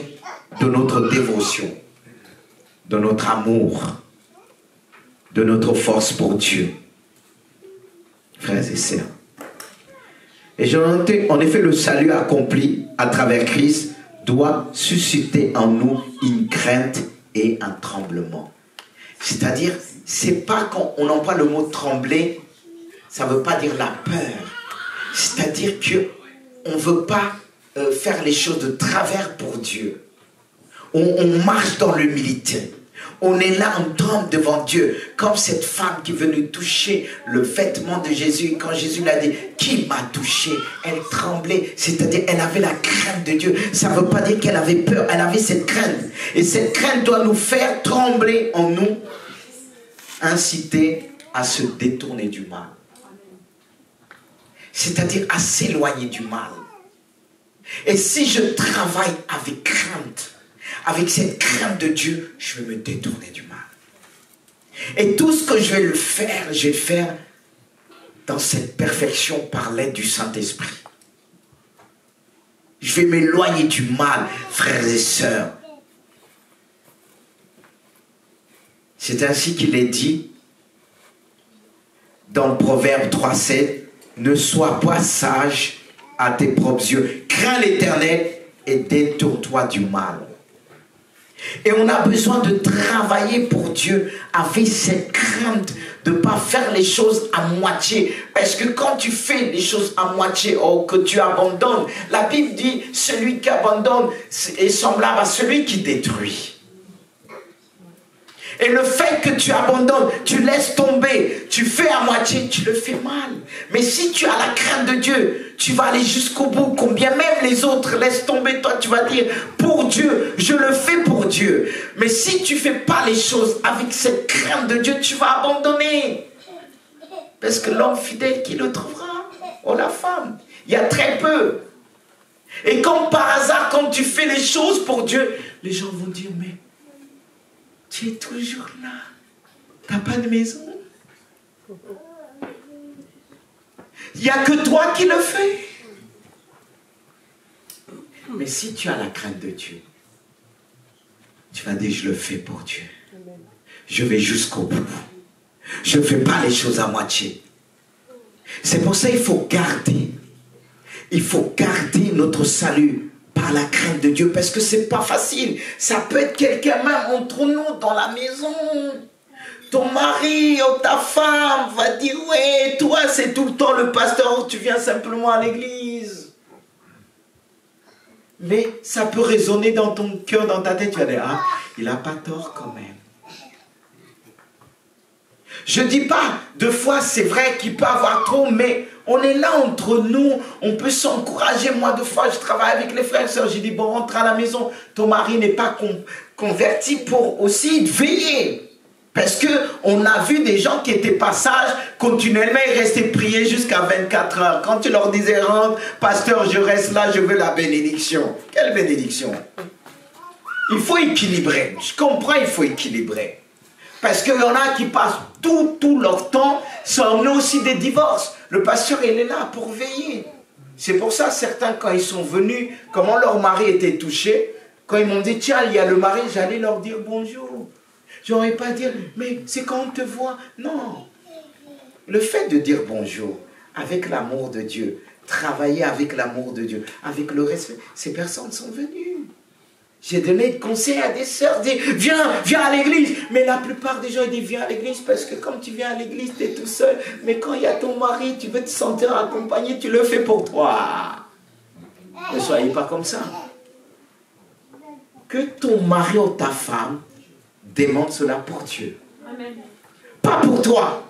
de notre dévotion, de notre amour, de notre force pour Dieu. Frères et sœurs. Et j'ai noté, en effet, le salut accompli à travers Christ doit susciter en nous une crainte et un tremblement. C'est-à-dire, c'est pas quand on emploie le mot trembler, ça ne veut pas dire la peur. C'est-à-dire qu'on ne veut pas faire les choses de travers pour Dieu. On marche dans l'humilité. On est là, on tombe devant Dieu, comme cette femme qui est venue toucher le vêtement de Jésus. Quand Jésus l'a dit, qui m'a touché? Elle tremblait, c'est-à-dire elle avait la crainte de Dieu. Ça ne veut pas dire qu'elle avait peur, elle avait cette crainte. Et cette crainte doit nous faire trembler en nous, inciter à se détourner du mal. C'est-à-dire à s'éloigner du mal. Et si je travaille avec crainte, avec cette crainte de Dieu, je vais me détourner du mal. Et tout ce que je vais le faire dans cette perfection par l'aide du Saint-Esprit. Je vais m'éloigner du mal, frères et sœurs. C'est ainsi qu'il est dit dans Proverbe 3,7, ne sois pas sage à tes propres yeux. Crains l'Éternel et détourne-toi du mal. Et on a besoin de travailler pour Dieu avec cette crainte de ne pas faire les choses à moitié. Parce que quand tu fais les choses à moitié ou que tu abandonnes, la Bible dit celui qui abandonne est semblable à celui qui détruit. Et le fait que tu abandonnes, tu laisses tomber, tu fais à moitié, tu le fais mal. Mais si tu as la crainte de Dieu, tu vas aller jusqu'au bout. Combien même les autres laissent tomber, toi tu vas dire, pour Dieu, je le fais pour Dieu. Mais si tu ne fais pas les choses avec cette crainte de Dieu, tu vas abandonner. Parce que l'homme fidèle, qui le trouvera? Oh la femme, il y a très peu. Et comme par hasard, quand tu fais les choses pour Dieu, les gens vont dire, mais tu es toujours là. Tu n'as pas de maison. Il n'y a que toi qui le fais. Mais si tu as la crainte de Dieu, tu vas dire, je le fais pour Dieu. Je vais jusqu'au bout. Je ne fais pas les choses à moitié. C'est pour ça qu'il faut garder. Il faut garder notre salut par la crainte de Dieu, parce que c'est pas facile. Ça peut être quelqu'un même entre nous dans la maison. Ton mari ou ta femme va dire, ouais, toi c'est tout le temps le pasteur, tu viens simplement à l'église. Mais ça peut résonner dans ton cœur, dans ta tête, tu vas dire, ah, il n'a pas tort quand même. Je ne dis pas, deux fois c'est vrai qu'il peut avoir trop, mais on est là entre nous, on peut s'encourager. Moi, deux fois, je travaille avec les frères et sœurs, j'ai dit, bon, rentre à la maison, ton mari n'est pas converti, pour aussi veiller. Parce qu'on a vu des gens qui étaient pas sages, continuellement, ils restaient prier jusqu'à 24 heures. Quand tu leur disais, rentre, pasteur, je reste là, je veux la bénédiction. Quelle bénédiction? Il faut équilibrer. Je comprends, il faut équilibrer. Parce qu'il y en a qui passent tout leur temps, ça emmène aussi des divorces. Le pasteur, il est là pour veiller. C'est pour ça, certains, quand ils sont venus, comment leur mari était touché, quand ils m'ont dit, tiens, il y a le mari, j'allais leur dire bonjour. Je n'aurais pas dire, mais c'est quand on te voit. Non. Le fait de dire bonjour, avec l'amour de Dieu, travailler avec l'amour de Dieu, avec le respect, ces personnes sont venues. J'ai donné des conseils à des sœurs, dis, viens à l'église. Mais la plupart des gens ils disent, viens à l'église parce que comme tu viens à l'église, tu es tout seul. Mais quand il y a ton mari, tu veux te sentir accompagné, tu le fais pour toi. Ne soyez pas comme ça. Que ton mari ou ta femme demande cela pour Dieu. Amen. Pas pour toi.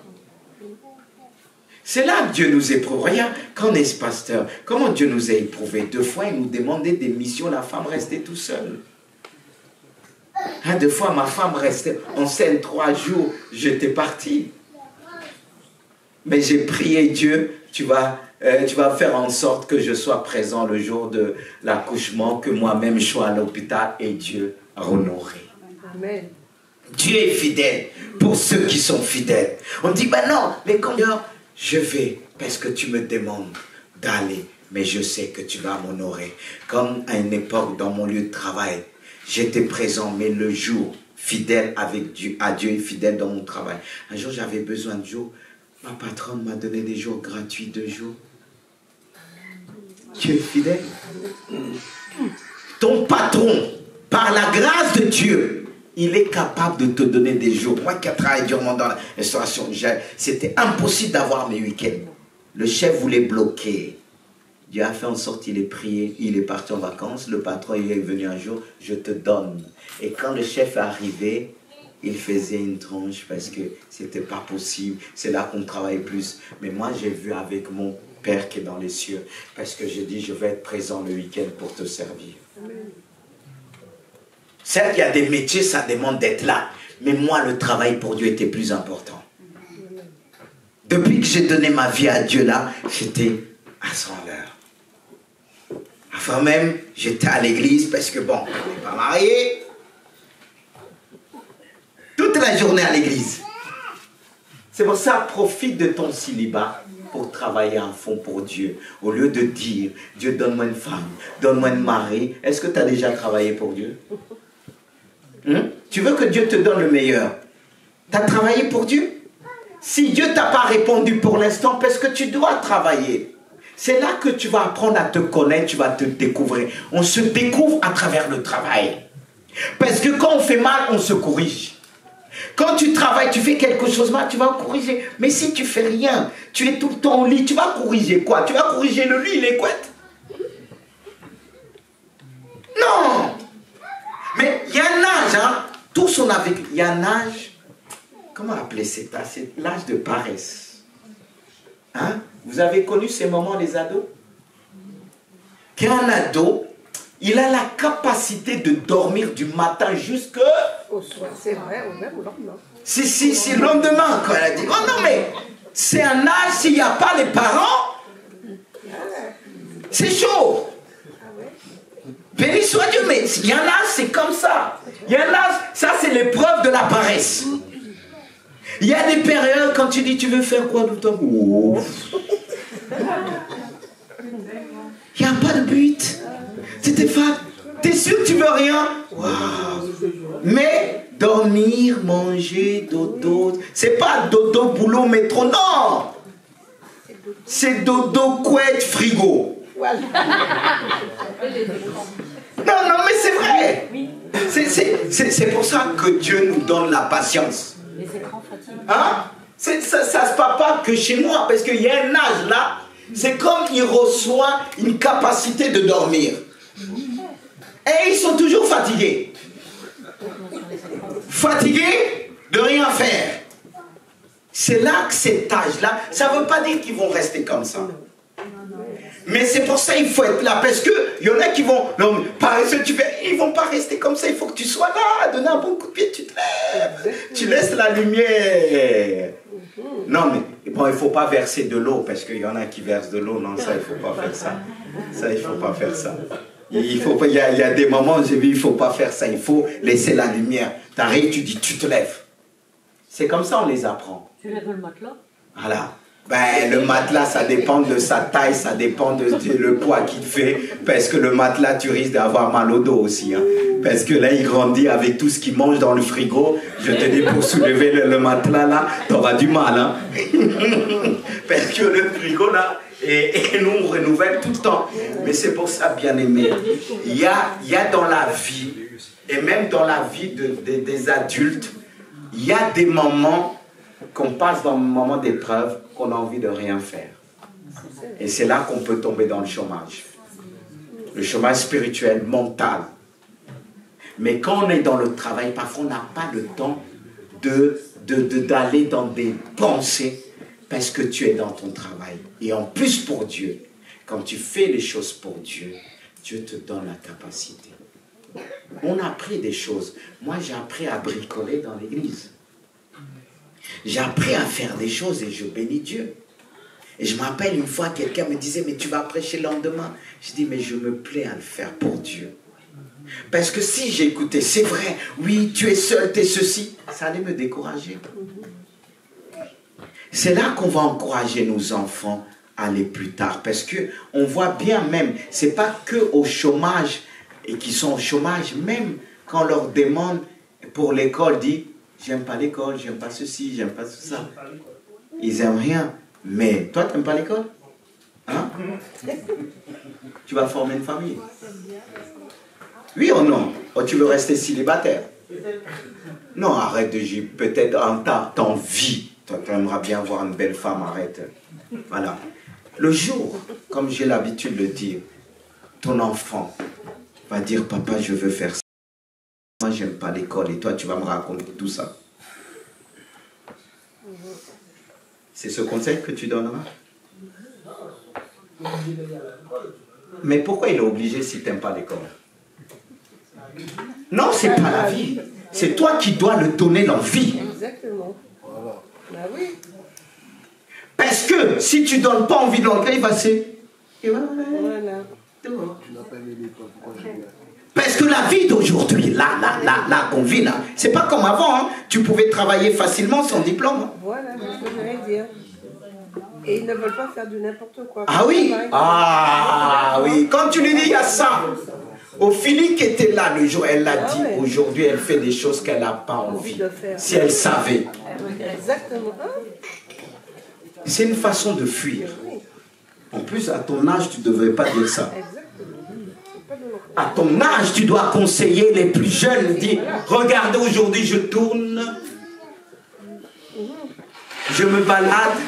C'est là que Dieu nous éprouve. Regarde, quand on est pasteur, comment Dieu nous a éprouvés? Deux fois, il nous demandait des missions, la femme restait tout seule. Deux fois, ma femme restait enceinte 3 jours, j'étais parti. Mais j'ai prié Dieu, tu vas faire en sorte que je sois présent le jour de l'accouchement, que moi-même je sois à l'hôpital, et Dieu a honoré. Amen. Dieu est fidèle pour ceux qui sont fidèles. On dit, ben non, mais quand je vais, parce que tu me demandes d'aller, mais je sais que tu vas m'honorer. Comme à une époque, dans mon lieu de travail, j'étais présent, mais le jour, fidèle avec Dieu, à Dieu et fidèle dans mon travail. Un jour, j'avais besoin de jours. Ma patronne m'a donné des jours gratuits, 2 jours. Tu es fidèle. Ton patron, par la grâce de Dieu, il est capable de te donner des jours. Moi qui ai travaillé durement dans la restauration, c'était impossible d'avoir mes week-ends. Le chef voulait bloquer. Dieu a fait en sorte qu'il est prié, il est parti en vacances. Le patron il est venu un jour, je te donne. Et quand le chef est arrivé, il faisait une tranche parce que c'était pas possible. C'est là qu'on travaille plus. Mais moi, j'ai vu avec mon Père qui est dans les cieux, parce que j'ai dit, je vais être présent le week-end pour te servir. Certes, il y a des métiers, ça demande d'être là. Mais moi, le travail pour Dieu était plus important. Depuis que j'ai donné ma vie à Dieu là, j'étais à 100 l'heure. Avant même, j'étais à l'église parce que bon, on n'est pas marié. Toute la journée à l'église. C'est pour ça, profite de ton célibat pour travailler à fond pour Dieu. Au lieu de dire, Dieu donne-moi une femme, donne-moi une mari. Est-ce que tu as déjà travaillé pour Dieu? Tu veux que Dieu te donne le meilleur. Tu as travaillé pour Dieu? Si Dieu ne t'a pas répondu pour l'instant, parce que tu dois travailler. C'est là que tu vas apprendre à te connaître, tu vas te découvrir. On se découvre à travers le travail. Parce que quand on fait mal, on se corrige. Quand tu travailles, tu fais quelque chose mal, tu vas corriger. Mais si tu fais rien, tu es tout le temps au lit, tu vas corriger quoi? Tu vas corriger le lit, les couettes? Non! Mais il y a un âge, hein? Tous on a vécu. Il y a un âge, comment appeler cet âge? C'est l'âge de paresse. Hein? Vous avez connu ces moments, les ados? Qu'un ado, il a la capacité de dormir du matin jusqu'au soir. C'est vrai, ou même au lendemain. Si, le lendemain, quand elle a dit, oh non, mais c'est un âge, s'il n'y a pas les parents, c'est chaud. Béni soit Dieu, mais il y a un âge, c'est comme ça. Il y a un âge, ça c'est l'épreuve de la paresse. Il y a des périodes quand tu dis, tu veux faire quoi tout le temps? Oh. Il n'y a pas de but. C'était fat. T'es sûr que tu veux rien? Wow. Mais dormir, manger, dodo, c'est pas dodo, boulot, métro, non. C'est dodo, couette, frigo. Non, mais c'est vrai. C'est pour ça que Dieu nous donne la patience. Hein? Ça se passe pas que chez moi, parce qu'il y a un âge là, c'est comme il reçoit une capacité de dormir. Et ils sont toujours fatigués. Fatigués de rien faire. C'est là que cet âge-là, ça ne veut pas dire qu'ils vont rester comme ça. Mais c'est pour ça qu'il faut être là. Parce qu'il y en a qui vont, non, paresseux, ils ne vont pas rester comme ça. Il faut que tu sois là, donner un bon coup de pied, tu te lèves. Tu laisses la lumière. Non, mais bon, il ne faut pas verser de l'eau. Parce qu'il y en a qui versent de l'eau. Non, ça, il ne faut pas faire ça. Ça, il ne faut pas faire ça. Il y a des moments où j'ai vu, il ne faut pas faire ça. Il faut laisser la lumière. Tu arrives, tu dis, tu te lèves. C'est comme ça on les apprend. Tu lèves le matelas? Voilà. Ben, le matelas, ça dépend de sa taille, ça dépend de le poids qu'il fait. Parce que le matelas, tu risques d'avoir mal au dos aussi. Hein. Parce que là, il grandit avec tout ce qu'il mange dans le frigo. Je te dis, pour soulever le matelas, là, tu auras du mal. Hein. Parce que le frigo, là, et nous, on renouvelle tout le temps. Mais c'est pour ça, bien aimé, il y a dans la vie, et même dans la vie des adultes, il y a des moments qu'on passe dans un moment d'épreuve, qu'on a envie de rien faire. Et c'est là qu'on peut tomber dans le chômage. Le chômage spirituel, mental. Mais quand on est dans le travail, parfois on n'a pas le temps d'aller dans des pensées parce que tu es dans ton travail. Et en plus pour Dieu, quand tu fais les choses pour Dieu, Dieu te donne la capacité. On a appris des choses. Moi, j'ai appris à bricoler dans l'église. J'ai appris à faire des choses et je bénis Dieu. Et je me rappelle une fois, quelqu'un me disait, mais tu vas prêcher le lendemain. Je dis, mais je me plais à le faire pour Dieu. Parce que si j'écoutais, c'est vrai, oui, tu es seul, tu es ceci, ça allait me décourager. C'est là qu'on va encourager nos enfants à aller plus tard. Parce qu'on voit bien même, ce n'est pas que au chômage, et qui sont au chômage, même quand on leur demande pour l'école, dit, j'aime pas l'école, j'aime pas ceci, j'aime pas tout ça. Ils aiment rien. Mais toi, tu n'aimes pas l'école? Hein? Tu vas former une famille. Oui ou non? Ou tu veux rester célibataire? Non, arrête de dire, peut-être en ta vie, toi, tu aimerais bien avoir une belle femme, arrête. Voilà. Le jour, comme j'ai l'habitude de dire, ton enfant va dire, papa, je veux faire ça. Moi, j'aime pas l'école et toi, tu vas me raconter tout ça. C'est ce conseil que tu donneras? Mais pourquoi il est obligé si tu n'aimes pas l'école? Non, c'est pas la vie. C'est toi qui dois le donner l'envie. Exactement. Bah oui. Parce que si tu ne donnes pas envie de l'enlever, il va se... Voilà. Parce que la vie d'aujourd'hui, là qu'on vit là, c'est pas comme avant. Hein. Tu pouvais travailler facilement sans diplôme. Voilà, c'est ce que j'allais dire. Et ils ne veulent pas faire du n'importe quoi. Ah oui? Ah oui. Quand tu lui dis, il y a ça. Ophélie qui était là le jour, elle l'a dit. Ouais. Aujourd'hui, elle fait des choses qu'elle n'a pas envie de faire. Si elle savait. Exactement. C'est une façon de fuir. En plus, à ton âge, tu ne devrais pas dire ça. À ton âge, tu dois conseiller les plus jeunes. Dire, regardez, aujourd'hui, je tourne. Je me balade.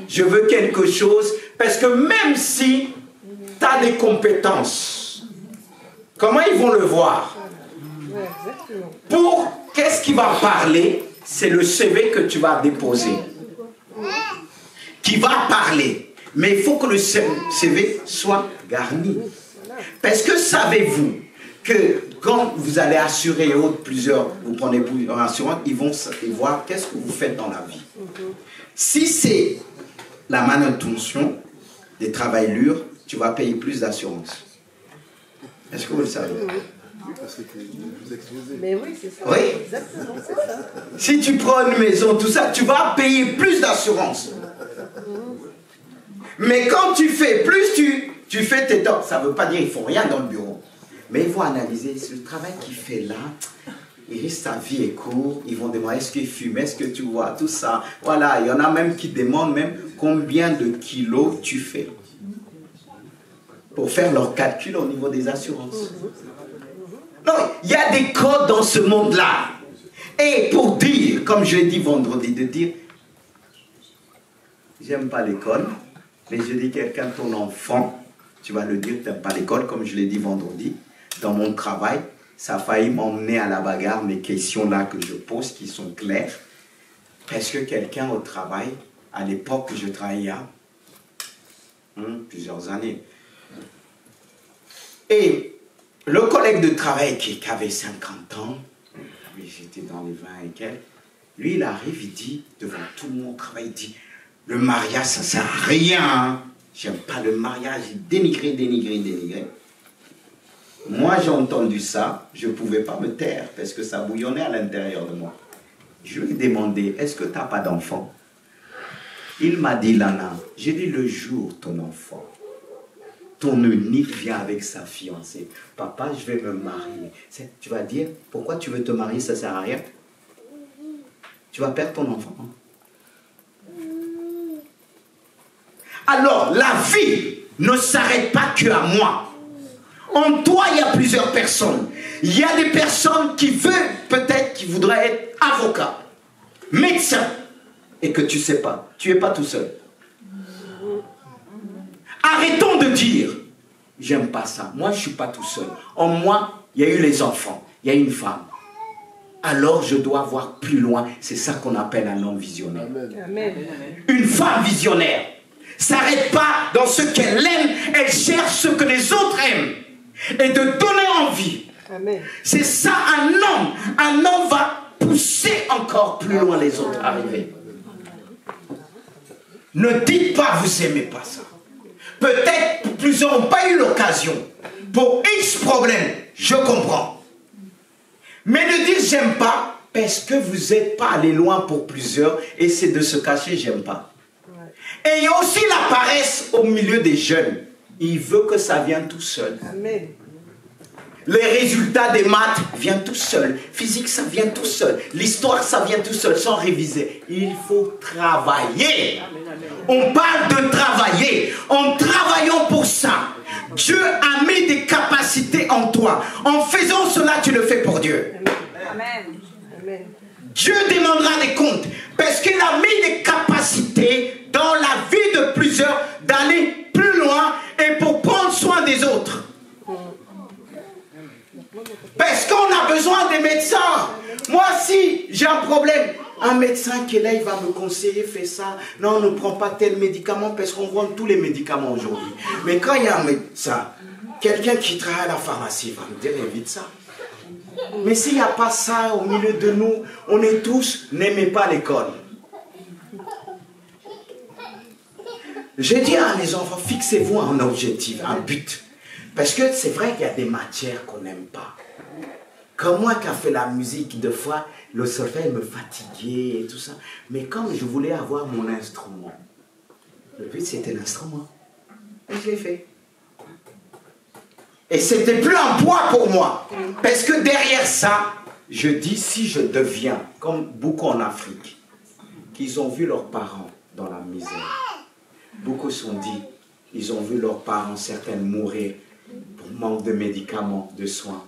Je veux quelque chose. Parce que même si tu as des compétences, comment ils vont le voir? Pour qu'est-ce qui va parler? C'est le CV que tu vas déposer. Qui va parler. Mais il faut que le CV soit garni. Parce que savez-vous que quand vous allez assurer plusieurs, vous prenez plusieurs assurances, ils vont voir qu'est-ce que vous faites dans la vie. Si c'est la manutention, des travaillures, tu vas payer plus d'assurance. Est-ce que vous le savez? Mais oui, c'est ça. Oui. Exactement, c'est ça. Si tu prends une maison, tout ça, tu vas payer plus d'assurance. Mais quand tu fais plus, tu fais tes torts. Ça ne veut pas dire qu'il ne faut rien dans le bureau. Mais il faut analyser ce travail qu'il fait là. Sa vie est courte. Ils vont demander est-ce qu'il fume, est-ce que tu vois, tout ça. Voilà, il y en a même qui demandent même combien de kilos tu fais. Pour faire leur calcul au niveau des assurances. Non, il y a des codes dans ce monde-là. Et pour dire, comme je l'ai dit vendredi, de dire, j'aime pas l'école, mais je dis quelqu'un, ton enfant, tu vas le dire, tu n'aimes pas l'école, comme je l'ai dit vendredi, dans mon travail, ça a failli m'emmener à la bagarre, mes questions là que je pose, qui sont claires, parce que quelqu'un au travail, à l'époque que je travaillais, plusieurs années, et le collègue de travail qui avait 50 ans, j'étais dans les 20 et quelques, lui il arrive, il dit, devant tout mon travail, il dit, le mariage ça sert à rien, hein. J'aime pas le mariage, il dénigrait. Moi j'ai entendu ça, je ne pouvais pas me taire, parce que ça bouillonnait à l'intérieur de moi. Je lui ai demandé, est-ce que tu n'as pas d'enfant? Il m'a dit, Lana, j'ai dit, le jour ton enfant, ton unique vient avec sa fiancée. Papa, je vais me marier. Tu vas dire, pourquoi tu veux te marier, ça ne sert à rien. Tu vas perdre ton enfant. Alors, la vie ne s'arrête pas qu'à moi. En toi, il y a plusieurs personnes. Il y a des personnes qui veulent, peut-être, qui voudraient être avocat, médecin, et que tu ne sais pas. Tu n'es pas tout seul. Arrêtons de dire, j'aime pas ça. Moi, je ne suis pas tout seul. En moi, il y a eu les enfants. Il y a une femme. Alors, je dois voir plus loin. C'est ça qu'on appelle un homme visionnaire. Amen. Une femme visionnaire s'arrête pas dans ce qu'elle aime. Elle cherche ce que les autres aiment. Et de donner envie. C'est ça, un homme. Un homme va pousser encore plus loin les autres arriver. Ne dites pas, vous n'aimez pas ça. Peut-être plusieurs n'ont pas eu l'occasion. Pour X problème, je comprends. Mais ne dites j'aime pas parce que vous n'êtes pas allé loin pour plusieurs et c'est de se cacher j'aime pas. Et il y a aussi la paresse au milieu des jeunes. Il veut que ça vienne tout seul. Amen. Les résultats des maths viennent tout seul. Physique, ça vient tout seul. L'histoire, ça vient tout seul, sans réviser. Il faut travailler. On parle de travailler. En travaillant pour ça, Dieu a mis des capacités en toi. En faisant cela, tu le fais pour Dieu. Amen. Amen. Dieu demandera des comptes. Parce qu'il a mis des capacités dans la vie de plusieurs d'aller plus loin et pour prendre soin des autres. Parce qu'on a besoin besoin des médecins. Moi, si j'ai un problème, un médecin qui est là, il va me conseiller, fais ça. Non, ne prends pas tel médicament parce qu'on vend tous les médicaments aujourd'hui. Mais quand il y a un médecin, quelqu'un qui travaille à la pharmacie, il va me dire, évite ça. Mais s'il n'y a pas ça au milieu de nous, on est tous, n'aimez pas l'école. Je dis à mes enfants, fixez-vous un objectif, un but. Parce que c'est vrai qu'il y a des matières qu'on n'aime pas. Comme moi qui a fait la musique, deux fois, le solfège me fatiguait et tout ça. Mais comme je voulais avoir mon instrument, le but c'était l'instrument. Et je l'ai fait. Et c'était plus un poids pour moi. Parce que derrière ça, je dis, si je deviens, comme beaucoup en Afrique, qu'ils ont vu leurs parents dans la misère. Beaucoup se sont dit, ils ont vu leurs parents, certains mourir pour manque de médicaments, de soins.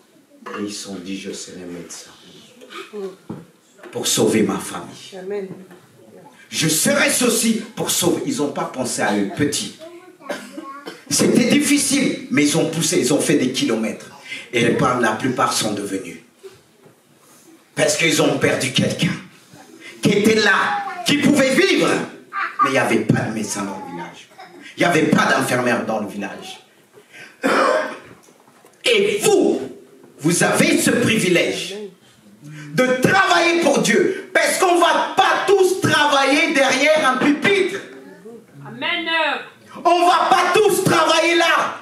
Et ils se sont dit, je serai médecin. Pour sauver ma famille. Amen. Je serai ceci pour sauver. Ils n'ont pas pensé à eux, petits. C'était difficile, mais ils ont poussé, ils ont fait des kilomètres. Et la plupart sont devenus. Parce qu'ils ont perdu quelqu'un qui était là, qui pouvait vivre. Mais il n'y avait pas de médecin dans le village. Il n'y avait pas d'infirmière dans le village. Et vous avez ce privilège de travailler pour Dieu. Parce qu'on ne va pas tous travailler derrière un pupitre. Amen. On ne va pas tous travailler là.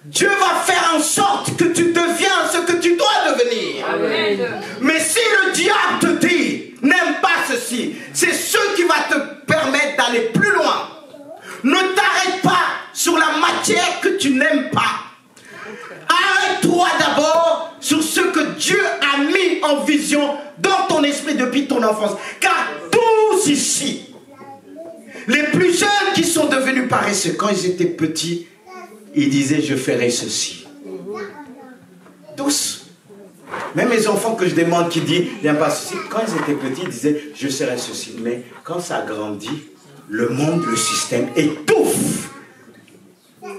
Dieu va faire en sorte que tu deviens ce que tu dois devenir. Amen. Mais si le diable te dit, n'aime pas ceci, c'est ce qui va te permettre d'aller plus loin. Ne t'arrête pas sur la matière que tu n'aimes pas. Arrête-toi d'abord sur ce que Dieu a mis en vision dans ton esprit depuis ton enfance. Car tous ici, les plus jeunes qui sont devenus paresseux, quand ils étaient petits, ils disaient, je ferai ceci. Tous. Même les enfants que je demande qui disent, il n'y a pas ceci. Quand ils étaient petits, ils disaient, je serai ceci. Mais quand ça grandit, le monde, le système étouffe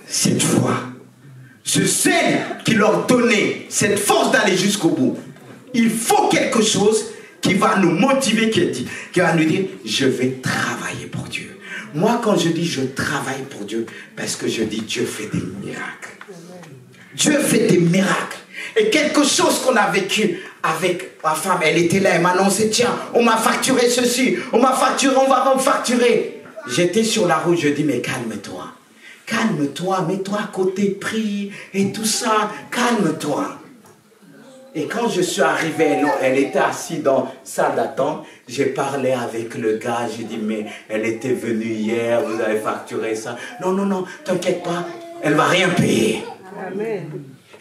cette foi. Ce zèle qui leur donnait cette force d'aller jusqu'au bout. Il faut quelque chose qui va nous motiver, qui va nous dire, je vais travailler pour Dieu. Moi, quand je dis je travaille pour Dieu, parce que je dis Dieu fait des miracles. Dieu fait des miracles. Et quelque chose qu'on a vécu avec ma femme, elle était là, elle m'a annoncé, tiens, on m'a facturé ceci, on m'a facturé, on va me facturer. J'étais sur la route, je dis, mais calme-toi. Calme-toi, mets-toi à côté, prie, et tout ça, calme-toi. Et quand je suis arrivé, elle était assise dans la salle d'attente, j'ai parlé avec le gars, j'ai dit, mais elle était venue hier, vous avez facturé ça. Non, non, non, t'inquiète pas, elle va rien payer. Amen.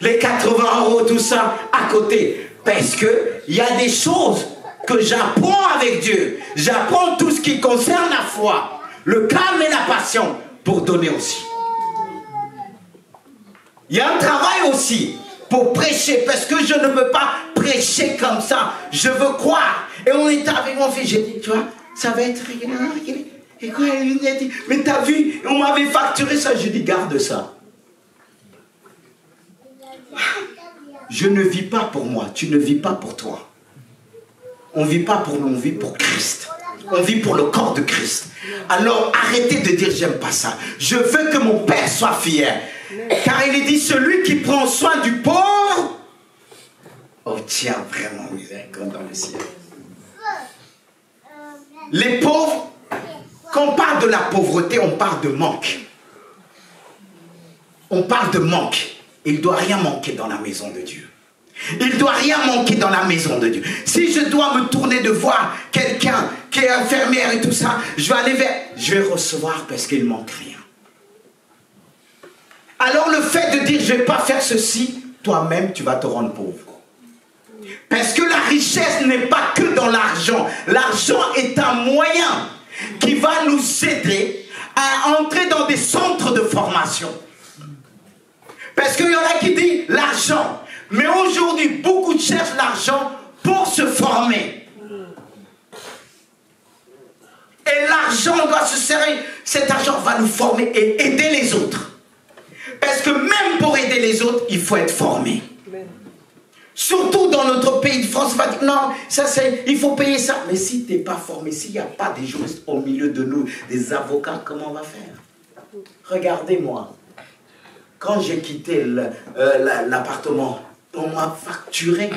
Les 80 €, tout ça, à côté. Parce qu'il y a des choses que j'apprends avec Dieu. J'apprends tout ce qui concerne la foi, le calme et la patience, pour donner aussi. Il y a un travail aussi pour prêcher, parce que je ne veux pas prêcher comme ça. Je veux croire. Et on était avec mon fils, j'ai dit, tu vois, ça va être réglé. Et quoi, il a dit, mais t'as vu, on m'avait facturé ça. J'ai dit, garde ça. Je ne vis pas pour moi, tu ne vis pas pour toi. On ne vit pas pour nous, on vit pour Christ. On vit pour le corps de Christ. Alors arrêtez de dire j'aime pas ça. Je veux que mon Père soit fier. Car il est dit, celui qui prend soin du pauvre obtient vraiment miséricorde dans le ciel. Les pauvres, quand on parle de la pauvreté, on parle de manque. On parle de manque. Il ne doit rien manquer dans la maison de Dieu. Il ne doit rien manquer dans la maison de Dieu. Si je dois me tourner de voir quelqu'un qui est infirmière et tout ça, je vais aller vers... Je vais recevoir parce qu'il ne manque rien. Alors le fait de dire je ne vais pas faire ceci, toi-même tu vas te rendre pauvre. Parce que la richesse n'est pas que dans l'argent. L'argent est un moyen qui va nous aider à entrer dans des centres de formation. Parce qu'il y en a qui disent l'argent. Mais aujourd'hui, beaucoup cherchent l'argent pour se former. Et l'argent doit se servir. Cet argent va nous former et aider les autres. Parce que même pour aider les autres, il faut être formé. Surtout dans notre pays de France, on va dire non, ça c'est, il faut payer ça. Mais si tu n'es pas formé, s'il n'y a pas des juristes au milieu de nous, des avocats, comment on va faire? Regardez-moi, quand j'ai quitté l'appartement, on m'a facturé.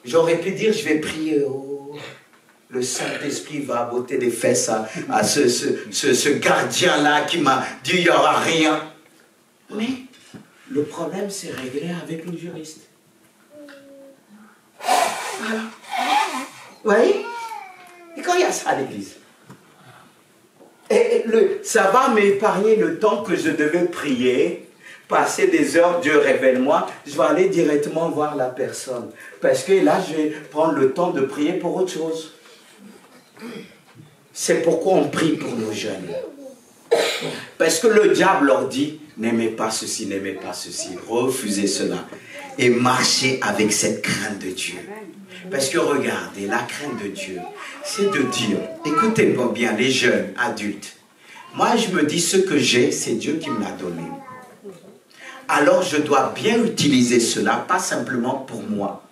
J'aurais pu dire, je vais prier, oh, le Saint-Esprit va botter les fesses à ce gardien-là qui m'a dit, il n'y aura rien. Mais le problème, c'est réglé avec le juriste. Voilà. Vous voyez? Et quand il y a ça à l'église, ça va m'épargner le temps que je devais prier, passer des heures, Dieu révèle-moi, je vais aller directement voir la personne. Parce que là, je vais prendre le temps de prier pour autre chose. C'est pourquoi on prie pour nos jeunes. Parce que le diable leur dit, n'aimez pas ceci, refusez cela. Et marchez avec cette crainte de Dieu. Parce que regardez, la crainte de Dieu, c'est de dire, écoutez-moi bien, les jeunes, adultes, moi je me dis ce que j'ai, c'est Dieu qui me l'a donné. Alors je dois bien utiliser cela, pas simplement pour moi.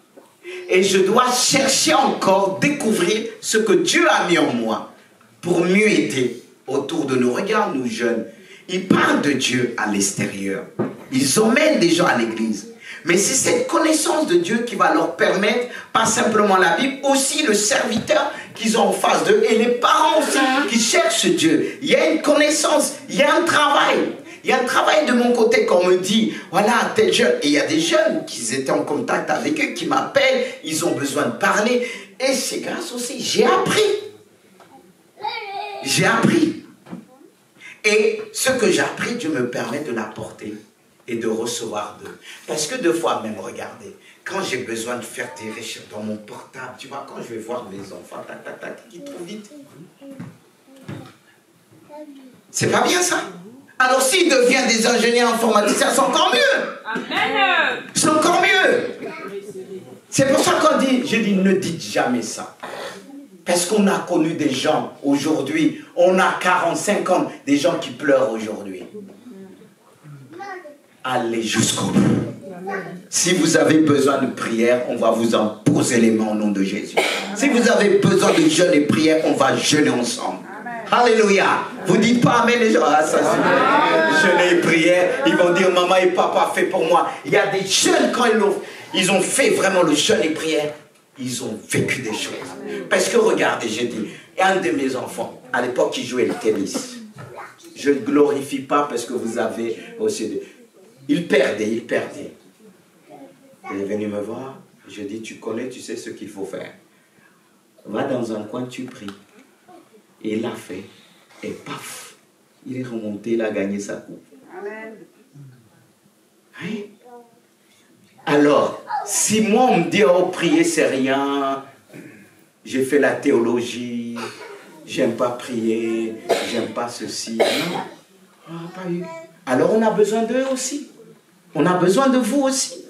Et je dois chercher encore, découvrir ce que Dieu a mis en moi pour mieux aider autour de nous. Regarde nous jeunes, ils parlent de Dieu à l'extérieur. Ils emmènent des gens à l'église. Mais c'est cette connaissance de Dieu qui va leur permettre, pas simplement la Bible, aussi le serviteur qu'ils ont en face d'eux et les parents aussi qui cherchent Dieu. Il y a une connaissance, il y a un travail. Il y a un travail de mon côté qu'on me dit, voilà, tel jeune. Et il y a des jeunes qui étaient en contact avec eux, qui m'appellent, ils ont besoin de parler. Et c'est grâce aussi, j'ai appris. J'ai appris. Et ce que j'ai appris, Dieu me permet de l'apporter et de recevoir d'eux. Parce que deux fois même, regardez, quand j'ai besoin de faire des recherches dans mon portable, tu vois, quand je vais voir mes enfants, tac, tac, tac, qui trouvent vite. C'est pas bien ça? Alors s'ils deviennent des ingénieurs informaticiens, c'est encore mieux. Amen. C'est encore mieux. C'est pour ça qu'on dit, je dis, ne dites jamais ça. Parce qu'on a connu des gens aujourd'hui, on a 45 ans, des gens qui pleurent aujourd'hui. Allez jusqu'au bout. Si vous avez besoin de prière, on va vous en poser les mains au nom de Jésus. Si vous avez besoin de jeûne et prière, on va jeûner ensemble. Alléluia. Vous dites pas amen les gens. Ah, ça c'est jeûne et prière. Ils vont dire maman et papa fait pour moi. Il y a des jeunes quand ils ont fait vraiment le jeûne et prière. Ils ont vécu des choses. Parce que regardez, j'ai dit, un de mes enfants, à l'époque, il jouait le tennis. Je ne glorifie pas parce que vous avez aussi... Il perdait. Il est venu me voir. Je dis, tu connais, tu sais ce qu'il faut faire. Va dans un coin, tu pries. Et il l'a fait. Et paf, il est remonté, il a gagné sa coupe. Amen. Hein? Alors, si moi on me dit, oh, prier c'est rien, j'ai fait la théologie, j'aime pas prier, j'aime pas ceci. Non, on n'a pas eu. Alors on a besoin d'eux aussi. On a besoin de vous aussi.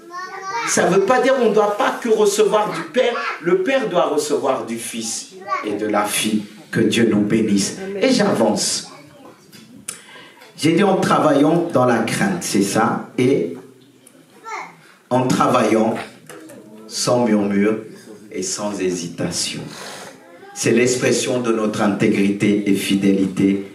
Ça ne veut pas dire qu'on ne doit pas que recevoir du Père. Le Père doit recevoir du Fils et de la fille. Que Dieu nous bénisse. Et j'avance. J'ai dit en travaillant dans la crainte, c'est ça. Et en travaillant sans murmure et sans hésitation. C'est l'expression de notre intégrité et fidélité.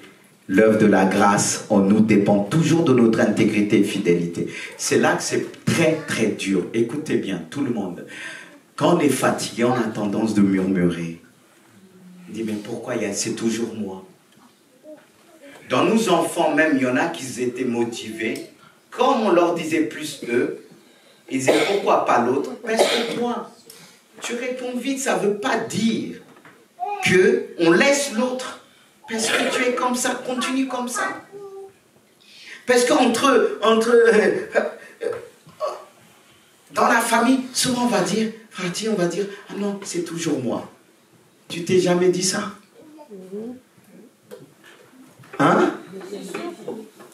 L'œuvre de la grâce en nous dépend toujours de notre intégrité et fidélité. C'est là que c'est très très dur. Écoutez bien, tout le monde. Quand on est fatigué, on a tendance de murmurer. On dit, mais pourquoi c'est toujours moi? Dans nos enfants même, il y en a qui étaient motivés. Quand on leur disait plus eux, ils disaient, pourquoi pas l'autre? Parce que toi, tu réponds vite, ça ne veut pas dire qu'on laisse l'autre. Parce que tu es comme ça, continue comme ça. Parce qu'entre dans la famille, souvent on va dire, Frati, on va dire, ah non, c'est toujours moi. Tu t'es jamais dit ça? Hein?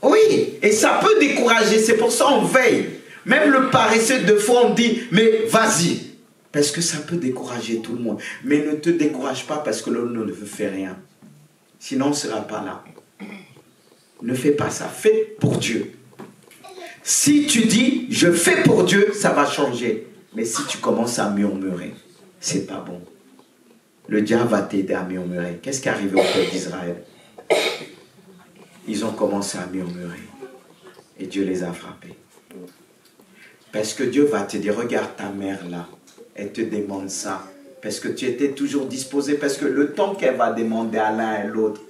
Oui, et ça peut décourager, c'est pour ça on veille. Même le paresseux, de fois on dit, mais vas-y. Parce que ça peut décourager tout le monde. Mais ne te décourage pas parce que l'autre ne fait rien. Sinon, on ne sera pas là. Ne fais pas ça. Fais pour Dieu. Si tu dis, je fais pour Dieu, ça va changer. Mais si tu commences à murmurer, c'est pas bon. Le diable va t'aider à murmurer. Qu'est-ce qui est arrivé au peuple d'Israël? Ils ont commencé à murmurer. Et Dieu les a frappés. Parce que Dieu va te dire, regarde ta mère là. Elle te demande ça. Parce que tu étais toujours disposé. Parce que le temps qu'elle va demander à l'un et l'autre,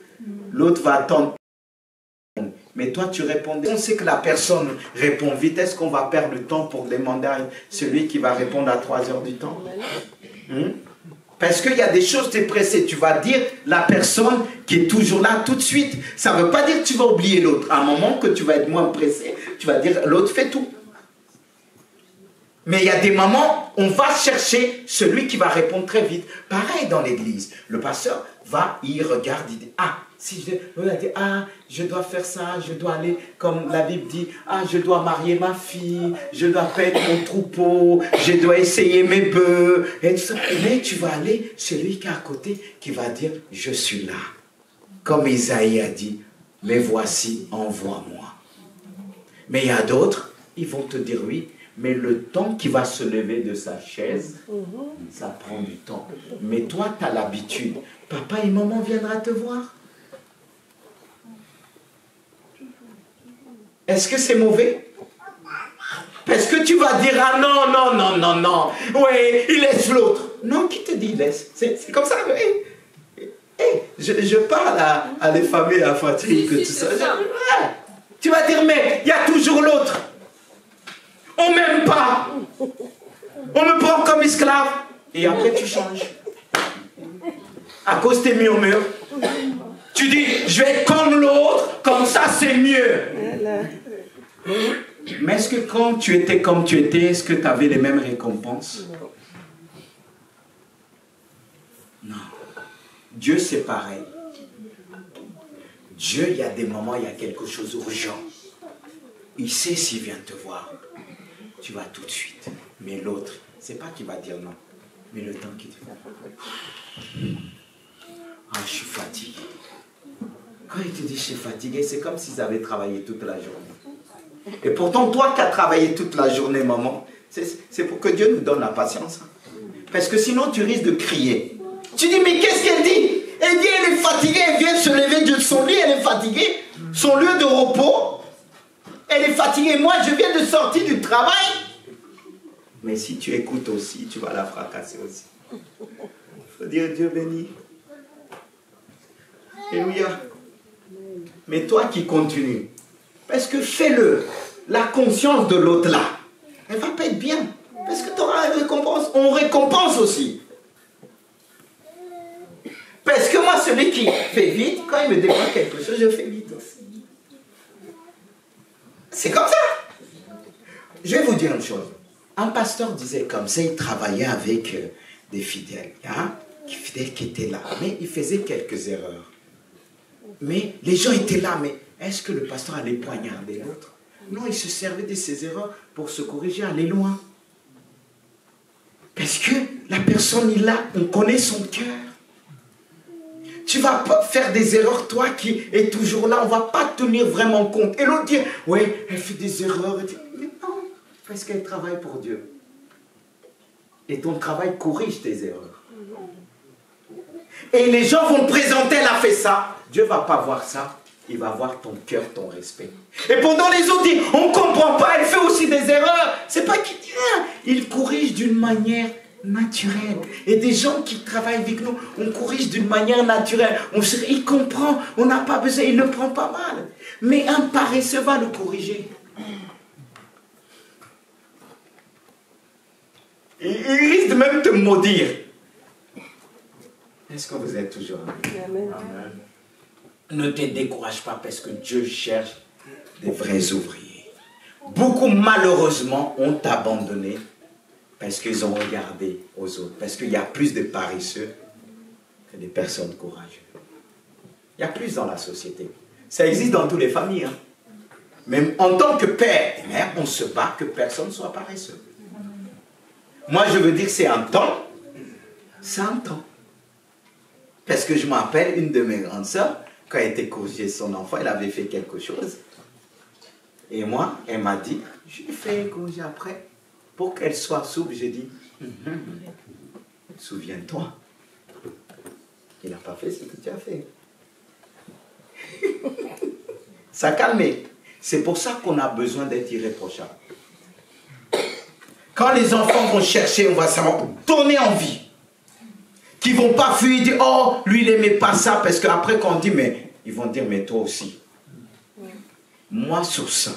l'autre va attendre. Mais toi, tu répondais. On sait que la personne répond vite. Est-ce qu'on va perdre le temps pour demander à celui qui va répondre à 3 heures du temps? Parce qu'il y a des choses, tu es pressé. Tu vas dire la personne qui est toujours là tout de suite. Ça ne veut pas dire que tu vas oublier l'autre. À un moment que tu vas être moins pressé, tu vas dire l'autre fait tout. Mais il y a des moments, on va chercher celui qui va répondre très vite. Pareil dans l'église. Le pasteur va, il regarde, il dit, ah, si je dois faire ça, je dois aller, comme la Bible dit, ah, je dois marier ma fille, je dois paître mon troupeau, je dois essayer mes bœufs, et tout ça. Mais tu vas aller, celui qui est à côté, qui va dire, je suis là. Comme Isaïe a dit, mais voici, envoie-moi. Mais il y a d'autres, ils vont te dire oui, mais le temps qu'il va se lever de sa chaise, ça prend du temps. Mais toi, tu as l'habitude. Papa et maman viendra te voir. Est-ce que c'est mauvais? Parce que tu vas dire, ah non, non, non, non, non. Oui, il laisse l'autre. Non, qui te dit il laisse? C'est comme ça. Je parle à les familles, à Fatih, que tout ça. Tu vas dire, mais il y a toujours l'autre. On ne m'aime pas. On me prend comme esclave. Et après, tu changes. À cause des murmures. Tu dis, je vais être comme l'autre, comme ça c'est mieux. Mais est-ce que quand tu étais comme tu étais, est-ce que tu avais les mêmes récompenses? Non. Dieu, c'est pareil. Dieu, il y a des moments, il y a quelque chose d'urgent. Il sait s'il vient te voir. Tu vas tout de suite. Mais l'autre, c'est pas qu'il va dire non. Mais le temps qu'il te fait. Ah, je suis fatigué. Quand il te dit je suis fatigué, c'est comme s'ils avaient travaillé toute la journée. Et pourtant, toi qui as travaillé toute la journée, maman, c'est pour que Dieu nous donne la patience. Parce que sinon, tu risques de crier. Tu dis, mais qu'est-ce qu'elle dit? Elle dit, elle est fatiguée, elle vient de se lever de son lit, elle est fatiguée. Son lieu de repos, elle est fatiguée. Moi, je viens de sortir du travail. Mais si tu écoutes aussi, tu vas la fracasser aussi. Il faut dire Dieu béni. Alléluia. Mais toi qui continues, parce que fais-le, la conscience de l'autre là, elle va pas être bien. Parce que tu auras une récompense. On récompense aussi. Parce que moi, celui qui fait vite, quand il me demande quelque chose, je fais vite aussi. C'est comme ça. Je vais vous dire une chose. Un pasteur disait comme ça, il travaillait avec des fidèles. Hein, fidèles qui étaient là. Mais il faisait quelques erreurs. Mais les gens étaient là. Mais est-ce que le pasteur allait poignarder l'autre? Non, il se servait de ses erreurs pour se corriger, aller loin. Parce que la personne, il a, on connaît son cœur. Tu ne vas pas faire des erreurs, toi qui es toujours là, on ne va pas tenir vraiment compte. Et l'autre dit, oui, elle fait des erreurs. Mais non, parce qu'elle travaille pour Dieu. Et ton travail corrige tes erreurs. Et les gens vont te présenter, elle a fait ça. Dieu ne va pas voir ça. Il va voir ton cœur, ton respect. Et pendant les autres disent, on ne comprend pas, elle fait aussi des erreurs. C'est pas qu'il dit rien. Il corrige d'une manière naturelle. Et des gens qui travaillent avec nous, on corrige d'une manière naturelle. Il comprend, on n'a pas besoin, il ne le prend pas mal. Mais un paresseux va le corriger. Il risque de même te maudire. Est-ce que vous êtes toujours avec moi? Amen. Amen. Ne te décourage pas parce que Dieu cherche des vrais ouvriers. Beaucoup malheureusement ont abandonné parce qu'ils ont regardé aux autres. Parce qu'il y a plus de paresseux que des personnes courageuses. Il y a plus dans la société. Ça existe dans toutes les familles. Hein. Même en tant que père et mère, on se bat que personne ne soit paresseux. Moi, je veux dire que c'est un temps. C'est un temps. Parce que je me rappelle, une de mes grandes sœurs, quand elle était couchée son enfant, elle avait fait quelque chose. Et moi, elle m'a dit, j'ai fait congé après. Pour qu'elle soit souple, j'ai dit, souviens-toi, il n'a pas fait ce que tu as fait. Ça a calmé. C'est pour ça qu'on a besoin d'être irréprochable. Quand les enfants vont chercher, on va savoir donner envie. Qui ne vont pas fuir, dire, oh, lui, il n'aimait pas ça, parce qu'après, quand on dit, mais ils vont dire, mais toi aussi. Moi, sur ça,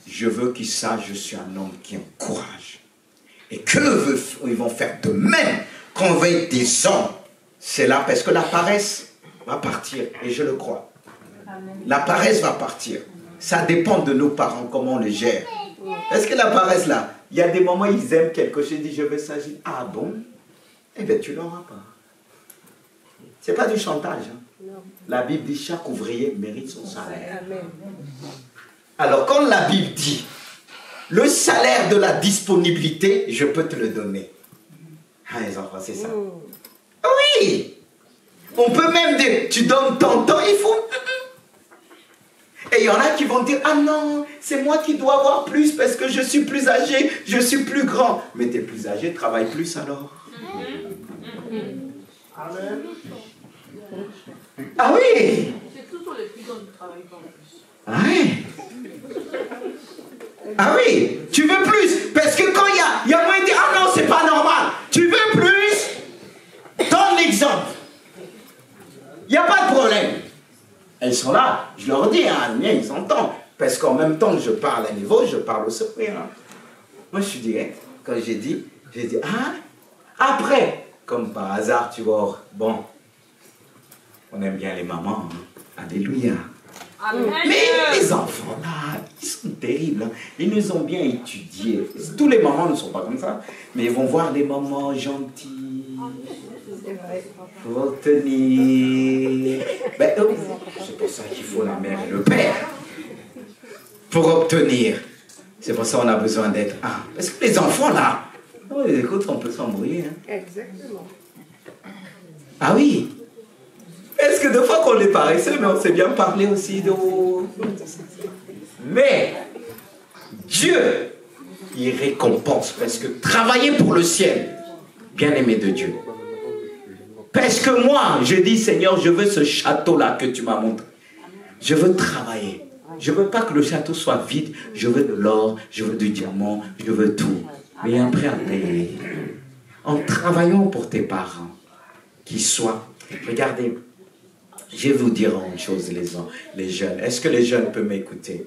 je veux qu'ils sachent, je suis un homme qui encourage. Et ils vont faire de même quand on va être des hommes. C'est là, parce que la paresse va partir, et je le crois. La paresse va partir. Ça dépend de nos parents, comment on les gère. Est-ce que la paresse, là, il y a des moments, ils aiment quelque chose, ils disent, je veux ça, je dis, ah bon? Eh bien, tu l'auras pas. Ce n'est pas du chantage. Hein. La Bible dit, chaque ouvrier mérite son salaire. Amen. Alors, quand la Bible dit, le salaire de la disponibilité, je peux te le donner. Ah, les enfants, c'est ça. Oui. On peut même dire, tu donnes ton temps, il faut... Et il y en a qui vont dire, ah non, c'est moi qui dois avoir plus parce que je suis plus âgé, je suis plus grand. Mais tu es plus âgé, travaille plus alors. Amen. Ah oui. C'est toujours les plus grands qui travaillent pas plus. Ah oui. Ah oui, tu veux plus. Parce que quand il y a moins de dire, ah non, c'est pas normal. Tu veux plus. Donne l'exemple. Il n'y a pas de problème. Elles sont là, je leur dis, hein, ils entendent. Parce qu'en même temps que je parle à niveau, je parle au secret. Hein. Moi, je suis direct. Quand j'ai dit, ah, après, comme par hasard, tu vois, bon, on aime bien les mamans. Hein. Alléluia. Amen. Mais les enfants, là, ils sont terribles. Hein. Ils nous ont bien étudiés. Tous les mamans ne sont pas comme ça. Mais ils vont voir des mamans gentilles. Pour tenir. Ben, c'est pour ça qu'il faut la mère et le père. Pour obtenir. C'est pour ça qu'on a besoin d'être un. Parce que les enfants, là, oh, écoute, on peut s'embrouiller. Hein. Exactement. Ah oui. Est-ce que des fois qu'on est paresseux, mais on sait bien parler aussi de... Mais Dieu, il récompense. Parce que travailler pour le ciel, bien aimé de Dieu. Parce que moi, je dis, Seigneur, je veux ce château-là que tu m'as montré. Je veux travailler. Je ne veux pas que le château soit vide. Je veux de l'or, je veux du diamant, je veux tout. Mais il y a un prix à payer. En travaillant pour tes parents, qu'ils soient... Regardez, je vais vous dire une chose, les jeunes. Est-ce que les jeunes peuvent m'écouter?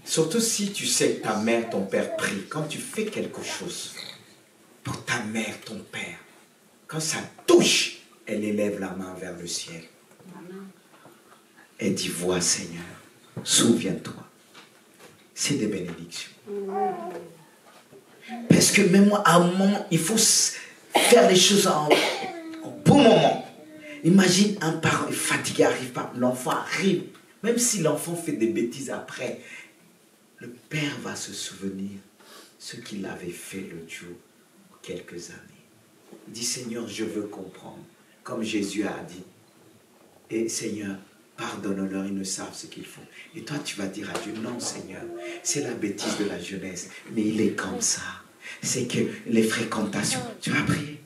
Surtout si tu sais que ta mère, ton père prie. Quand tu fais quelque chose pour ta mère, ton père, quand ça touche, elle élève la main vers le ciel. Elle dit, vois Seigneur, souviens-toi. C'est des bénédictions. Parce que même moi, à un moment, il faut faire les choses en bon moment. Imagine un parent est fatigué, n'arrive pas, l'enfant arrive. Même si l'enfant fait des bêtises après, le père va se souvenir ce qu'il avait fait l'autre jour, quelques années. Il dit, Seigneur, je veux comprendre. Comme Jésus a dit. Et Seigneur, pardonne-leur, ils ne savent ce qu'ils font. Et toi, tu vas dire à Dieu, non Seigneur, c'est la bêtise de la jeunesse, mais il est comme ça. C'est que les fréquentations, tu vas prier.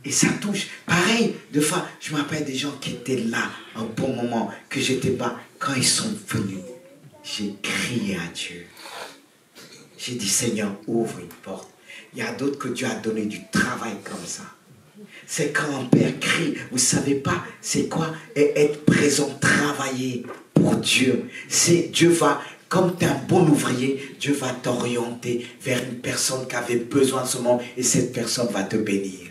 Et ça touche. Pareil, deux fois, je me rappelle des gens qui étaient là, un bon moment, que j'étais pas. Quand ils sont venus, j'ai crié à Dieu. J'ai dit, Seigneur, ouvre une porte. Il y a d'autres que Dieu a donné du travail comme ça. C'est quand un père crie, vous ne savez pas, c'est quoi être présent, travailler pour Dieu. Dieu va, comme tu es un bon ouvrier, Dieu va t'orienter vers une personne qui avait besoin de ce moment et cette personne va te bénir.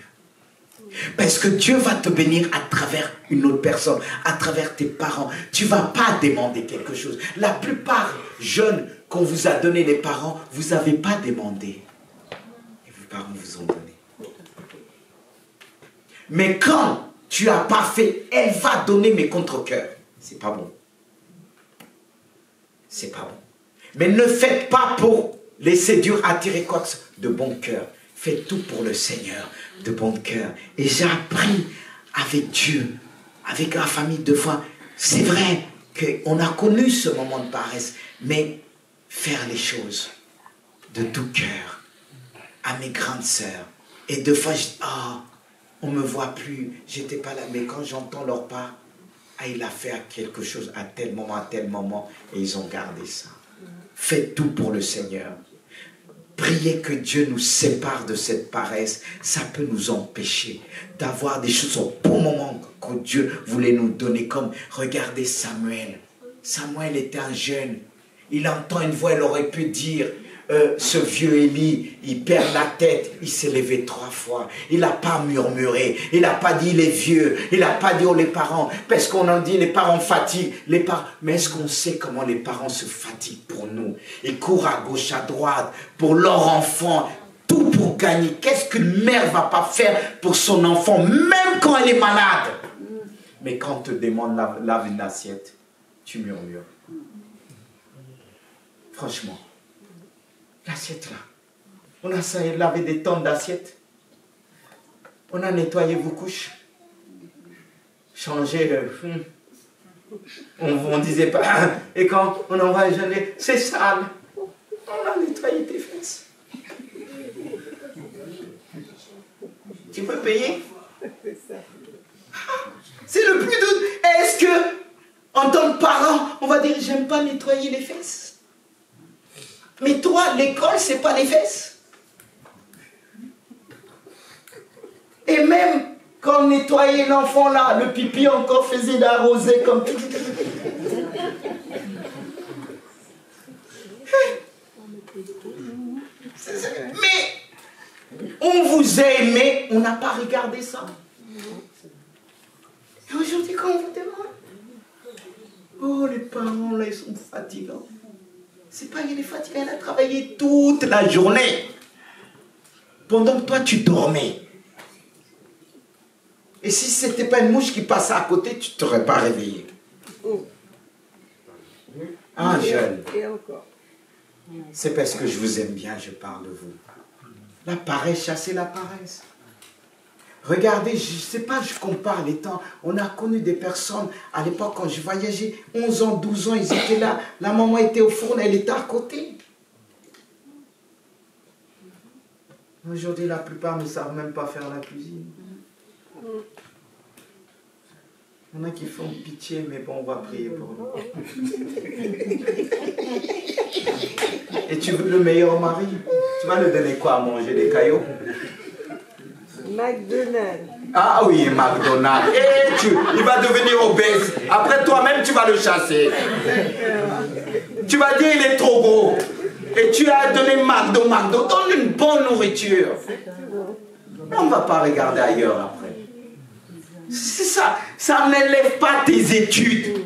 Parce que Dieu va te bénir à travers une autre personne, à travers tes parents. Tu ne vas pas demander quelque chose. La plupart jeunes qu'on vous a donné les parents, vous n'avez pas demandé. Et vos parents vous ont donné. Mais quand tu n'as pas fait, elle va donner mes contre-cœurs. C'est pas bon. C'est pas bon. Mais ne faites pas pour les séduire, attirer quoi que ce soit. De bon cœur. Faites tout pour le Seigneur. De bon cœur. Et j'ai appris avec Dieu, avec la famille deux fois. C'est vrai qu'on a connu ce moment de paresse. Mais faire les choses de tout cœur à mes grandes sœurs. Et deux fois, je dis, on ne me voit plus, j'étais pas là. Mais quand j'entends leur part, il a fait quelque chose à tel moment, et ils ont gardé ça. Faites tout pour le Seigneur. Priez que Dieu nous sépare de cette paresse. Ça peut nous empêcher d'avoir des choses au bon moment que Dieu voulait nous donner. Comme, regardez Samuel. Samuel était un jeune. Il entend une voix, il aurait pu dire, ce vieux Élie, il perd la tête. Il s'est levé 3 fois. Il n'a pas murmuré. Il n'a pas dit les vieux. Il n'a pas dit les parents. Parce qu'on en dit les parents fatiguent. Mais est-ce qu'on sait comment les parents se fatiguent pour nous? Ils courent à gauche, à droite pour leur enfant. Tout pour gagner. Qu'est-ce qu'une mère ne va pas faire pour son enfant, même quand elle est malade? Mais quand on te demande lave une assiette, tu murmures. Franchement. L'assiette là. On a lavé des tonnes d'assiettes. On a nettoyé vos couches. Changé le... On disait pas... Et quand on envoie les jeunes, c'est sale. On a nettoyé tes fesses. Tu peux payer? C'est le plus doux. Est-ce que, en tant que parent, on va dire, j'aime pas nettoyer les fesses? Mais toi, l'école, c'est pas les fesses. Et même quand on nettoyait l'enfant là, le pipi encore faisait la rosée comme... Mais on vous a aimé, on n'a pas regardé ça. Et aujourd'hui, quand on vous demande, oh, les parents là, ils sont fatigants. C'est pas qu'il est fatigué, elle a travaillé toute la journée. Pendant que toi, tu dormais. Et si ce n'était pas une mouche qui passait à côté, tu ne t'aurais pas réveillé. Un jeune. Et encore. C'est parce que je vous aime bien, je parle de vous. La paresse, chasser la paresse. Regardez, je ne sais pas, je compare les temps. On a connu des personnes, à l'époque, quand je voyageais, 11 ans, 12 ans, ils étaient là. La maman était au four, elle était à côté. Aujourd'hui, la plupart ne savent même pas faire la cuisine. Il y en a qui font pitié, mais bon, on va prier pour eux. Et tu veux le meilleur mari? Tu vas lui donner quoi à manger? Des cailloux? McDonald's. Ah oui, McDonald's. Et il va devenir obèse. Après, toi-même, tu vas le chasser. Tu vas dire, il est trop gros. Et tu as donné McDo. Donne une bonne nourriture. On ne va pas regarder ailleurs après. C'est ça. Ça n'élève pas tes études.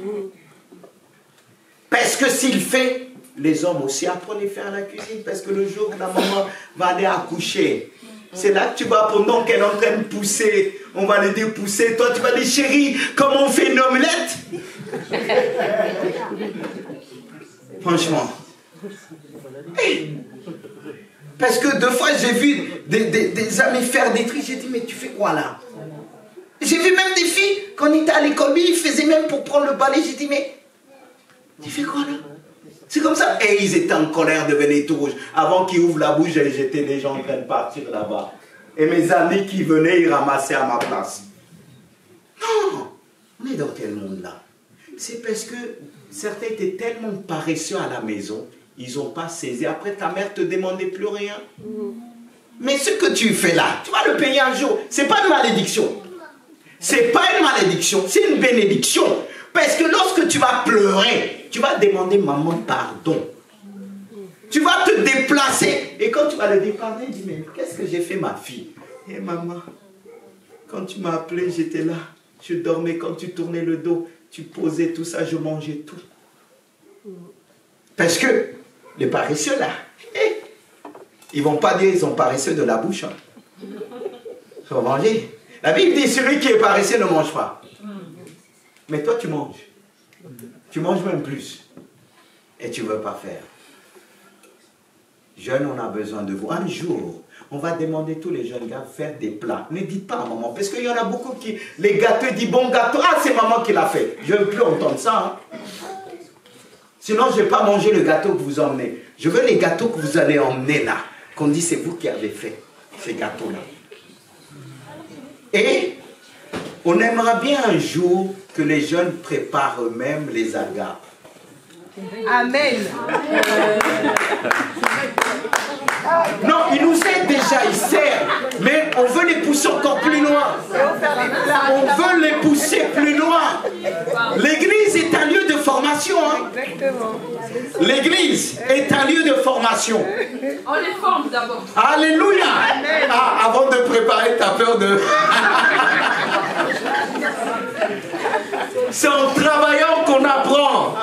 Parce que s'il fait, les hommes aussi apprennent à faire la cuisine. Parce que le jour que la maman va aller accoucher, c'est là que tu vas, pendant qu'elle est en train de pousser, on va lui dire pousser. Toi, tu vas dire, chérie, comment on fait une omelette? Franchement. Hey. Parce que 2 fois, j'ai vu des amis faire des tri. J'ai dit, mais tu fais quoi là? J'ai vu même des filles, quand on était à l'école, ils faisaient même pour prendre le balai. J'ai dit, mais tu fais quoi là? C'est comme ça. Et ils étaient en colère, devenaient tout rouges. Avant qu'ils ouvrent la bouche, j'étais déjà en train de partir là-bas. Et mes amis qui venaient, ils ramassaient à ma place. Non, on est dans quel monde là? C'est parce que certains étaient tellement paresseux à la maison, ils n'ont pas saisi. Après, ta mère ne te demandait plus rien. Mais ce que tu fais là, tu vas le payer un jour. Ce n'est pas une malédiction. Ce n'est pas une malédiction, c'est une bénédiction. Parce que lorsque tu vas pleurer, tu vas demander maman pardon. Tu vas te déplacer. Et quand tu vas le dire pardon, dis mais qu'est-ce que j'ai fait ma fille? Et maman, quand tu m'as appelé, j'étais là. Je dormais, quand tu tournais le dos, tu posais tout ça, je mangeais tout. Parce que les paresseux là, ils ne vont pas dire ils sont paresseux de la bouche. Ils vont manger. La Bible dit celui qui est paresseux ne mange pas. Mais toi tu manges. Tu manges même plus. Et tu ne veux pas faire. Jeunes, on a besoin de vous. Un jour, on va demander tous les jeunes gars de faire des plats. Ne dites pas à maman, parce qu'il y en a beaucoup qui... Les gâteaux disent bon gâteau, ah c'est maman qui l'a fait. Je ne veux plus entendre ça. Hein. Sinon, je ne vais pas manger le gâteau que vous emmenez. Je veux les gâteaux que vous allez emmener là. Qu'on dit, c'est vous qui avez fait ces gâteaux-là. Et on aimerait bien un jour que les jeunes préparent eux-mêmes les agapes. Amen. Non, ils nous aident déjà, ils servent. Mais on veut les pousser encore plus loin. On veut les pousser plus loin. L'église est un lieu de formation. Hein. L'église est un lieu de formation. On les forme d'abord. Alléluia. Ah, avant de préparer, t'as peur de... C'est en travaillant qu'on apprend.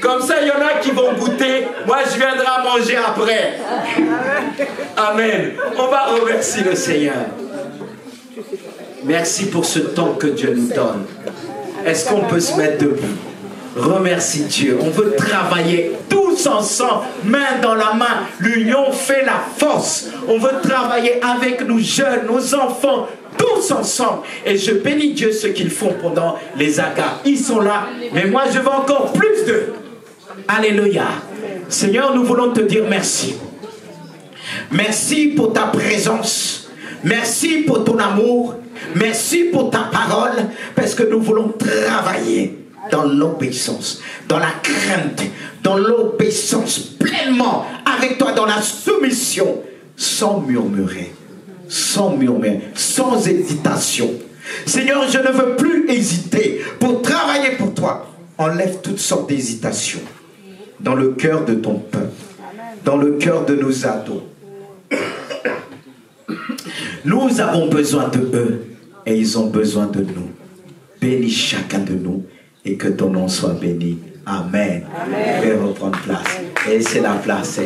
Comme ça, il y en a qui vont goûter. Moi, je viendrai manger après. Amen. On va remercier le Seigneur. Merci pour ce temps que Dieu nous donne. Est-ce qu'on peut se mettre debout? Remercie Dieu. On veut travailler tous ensemble, main dans la main. L'union fait la force. On veut travailler avec nos jeunes, nos enfants, tous ensemble. Et je bénis Dieu ce qu'ils font pendant les agapes. Ils sont là, mais moi je veux encore plus d'eux. Alléluia. Seigneur, nous voulons te dire merci. Merci pour ta présence. Merci pour ton amour. Merci pour ta parole. Parce que nous voulons travailler dans l'obéissance, dans la crainte, dans l'obéissance pleinement avec toi, dans la soumission, sans murmurer. Sans murmurer, sans hésitation. Seigneur, je ne veux plus hésiter pour travailler pour toi. Enlève toutes sortes d'hésitations dans le cœur de ton peuple, dans le cœur de nos ados. Nous avons besoin de eux et ils ont besoin de nous. Bénis chacun de nous et que ton nom soit béni. Amen. Amen. Je vais reprendre place. Et c'est la place.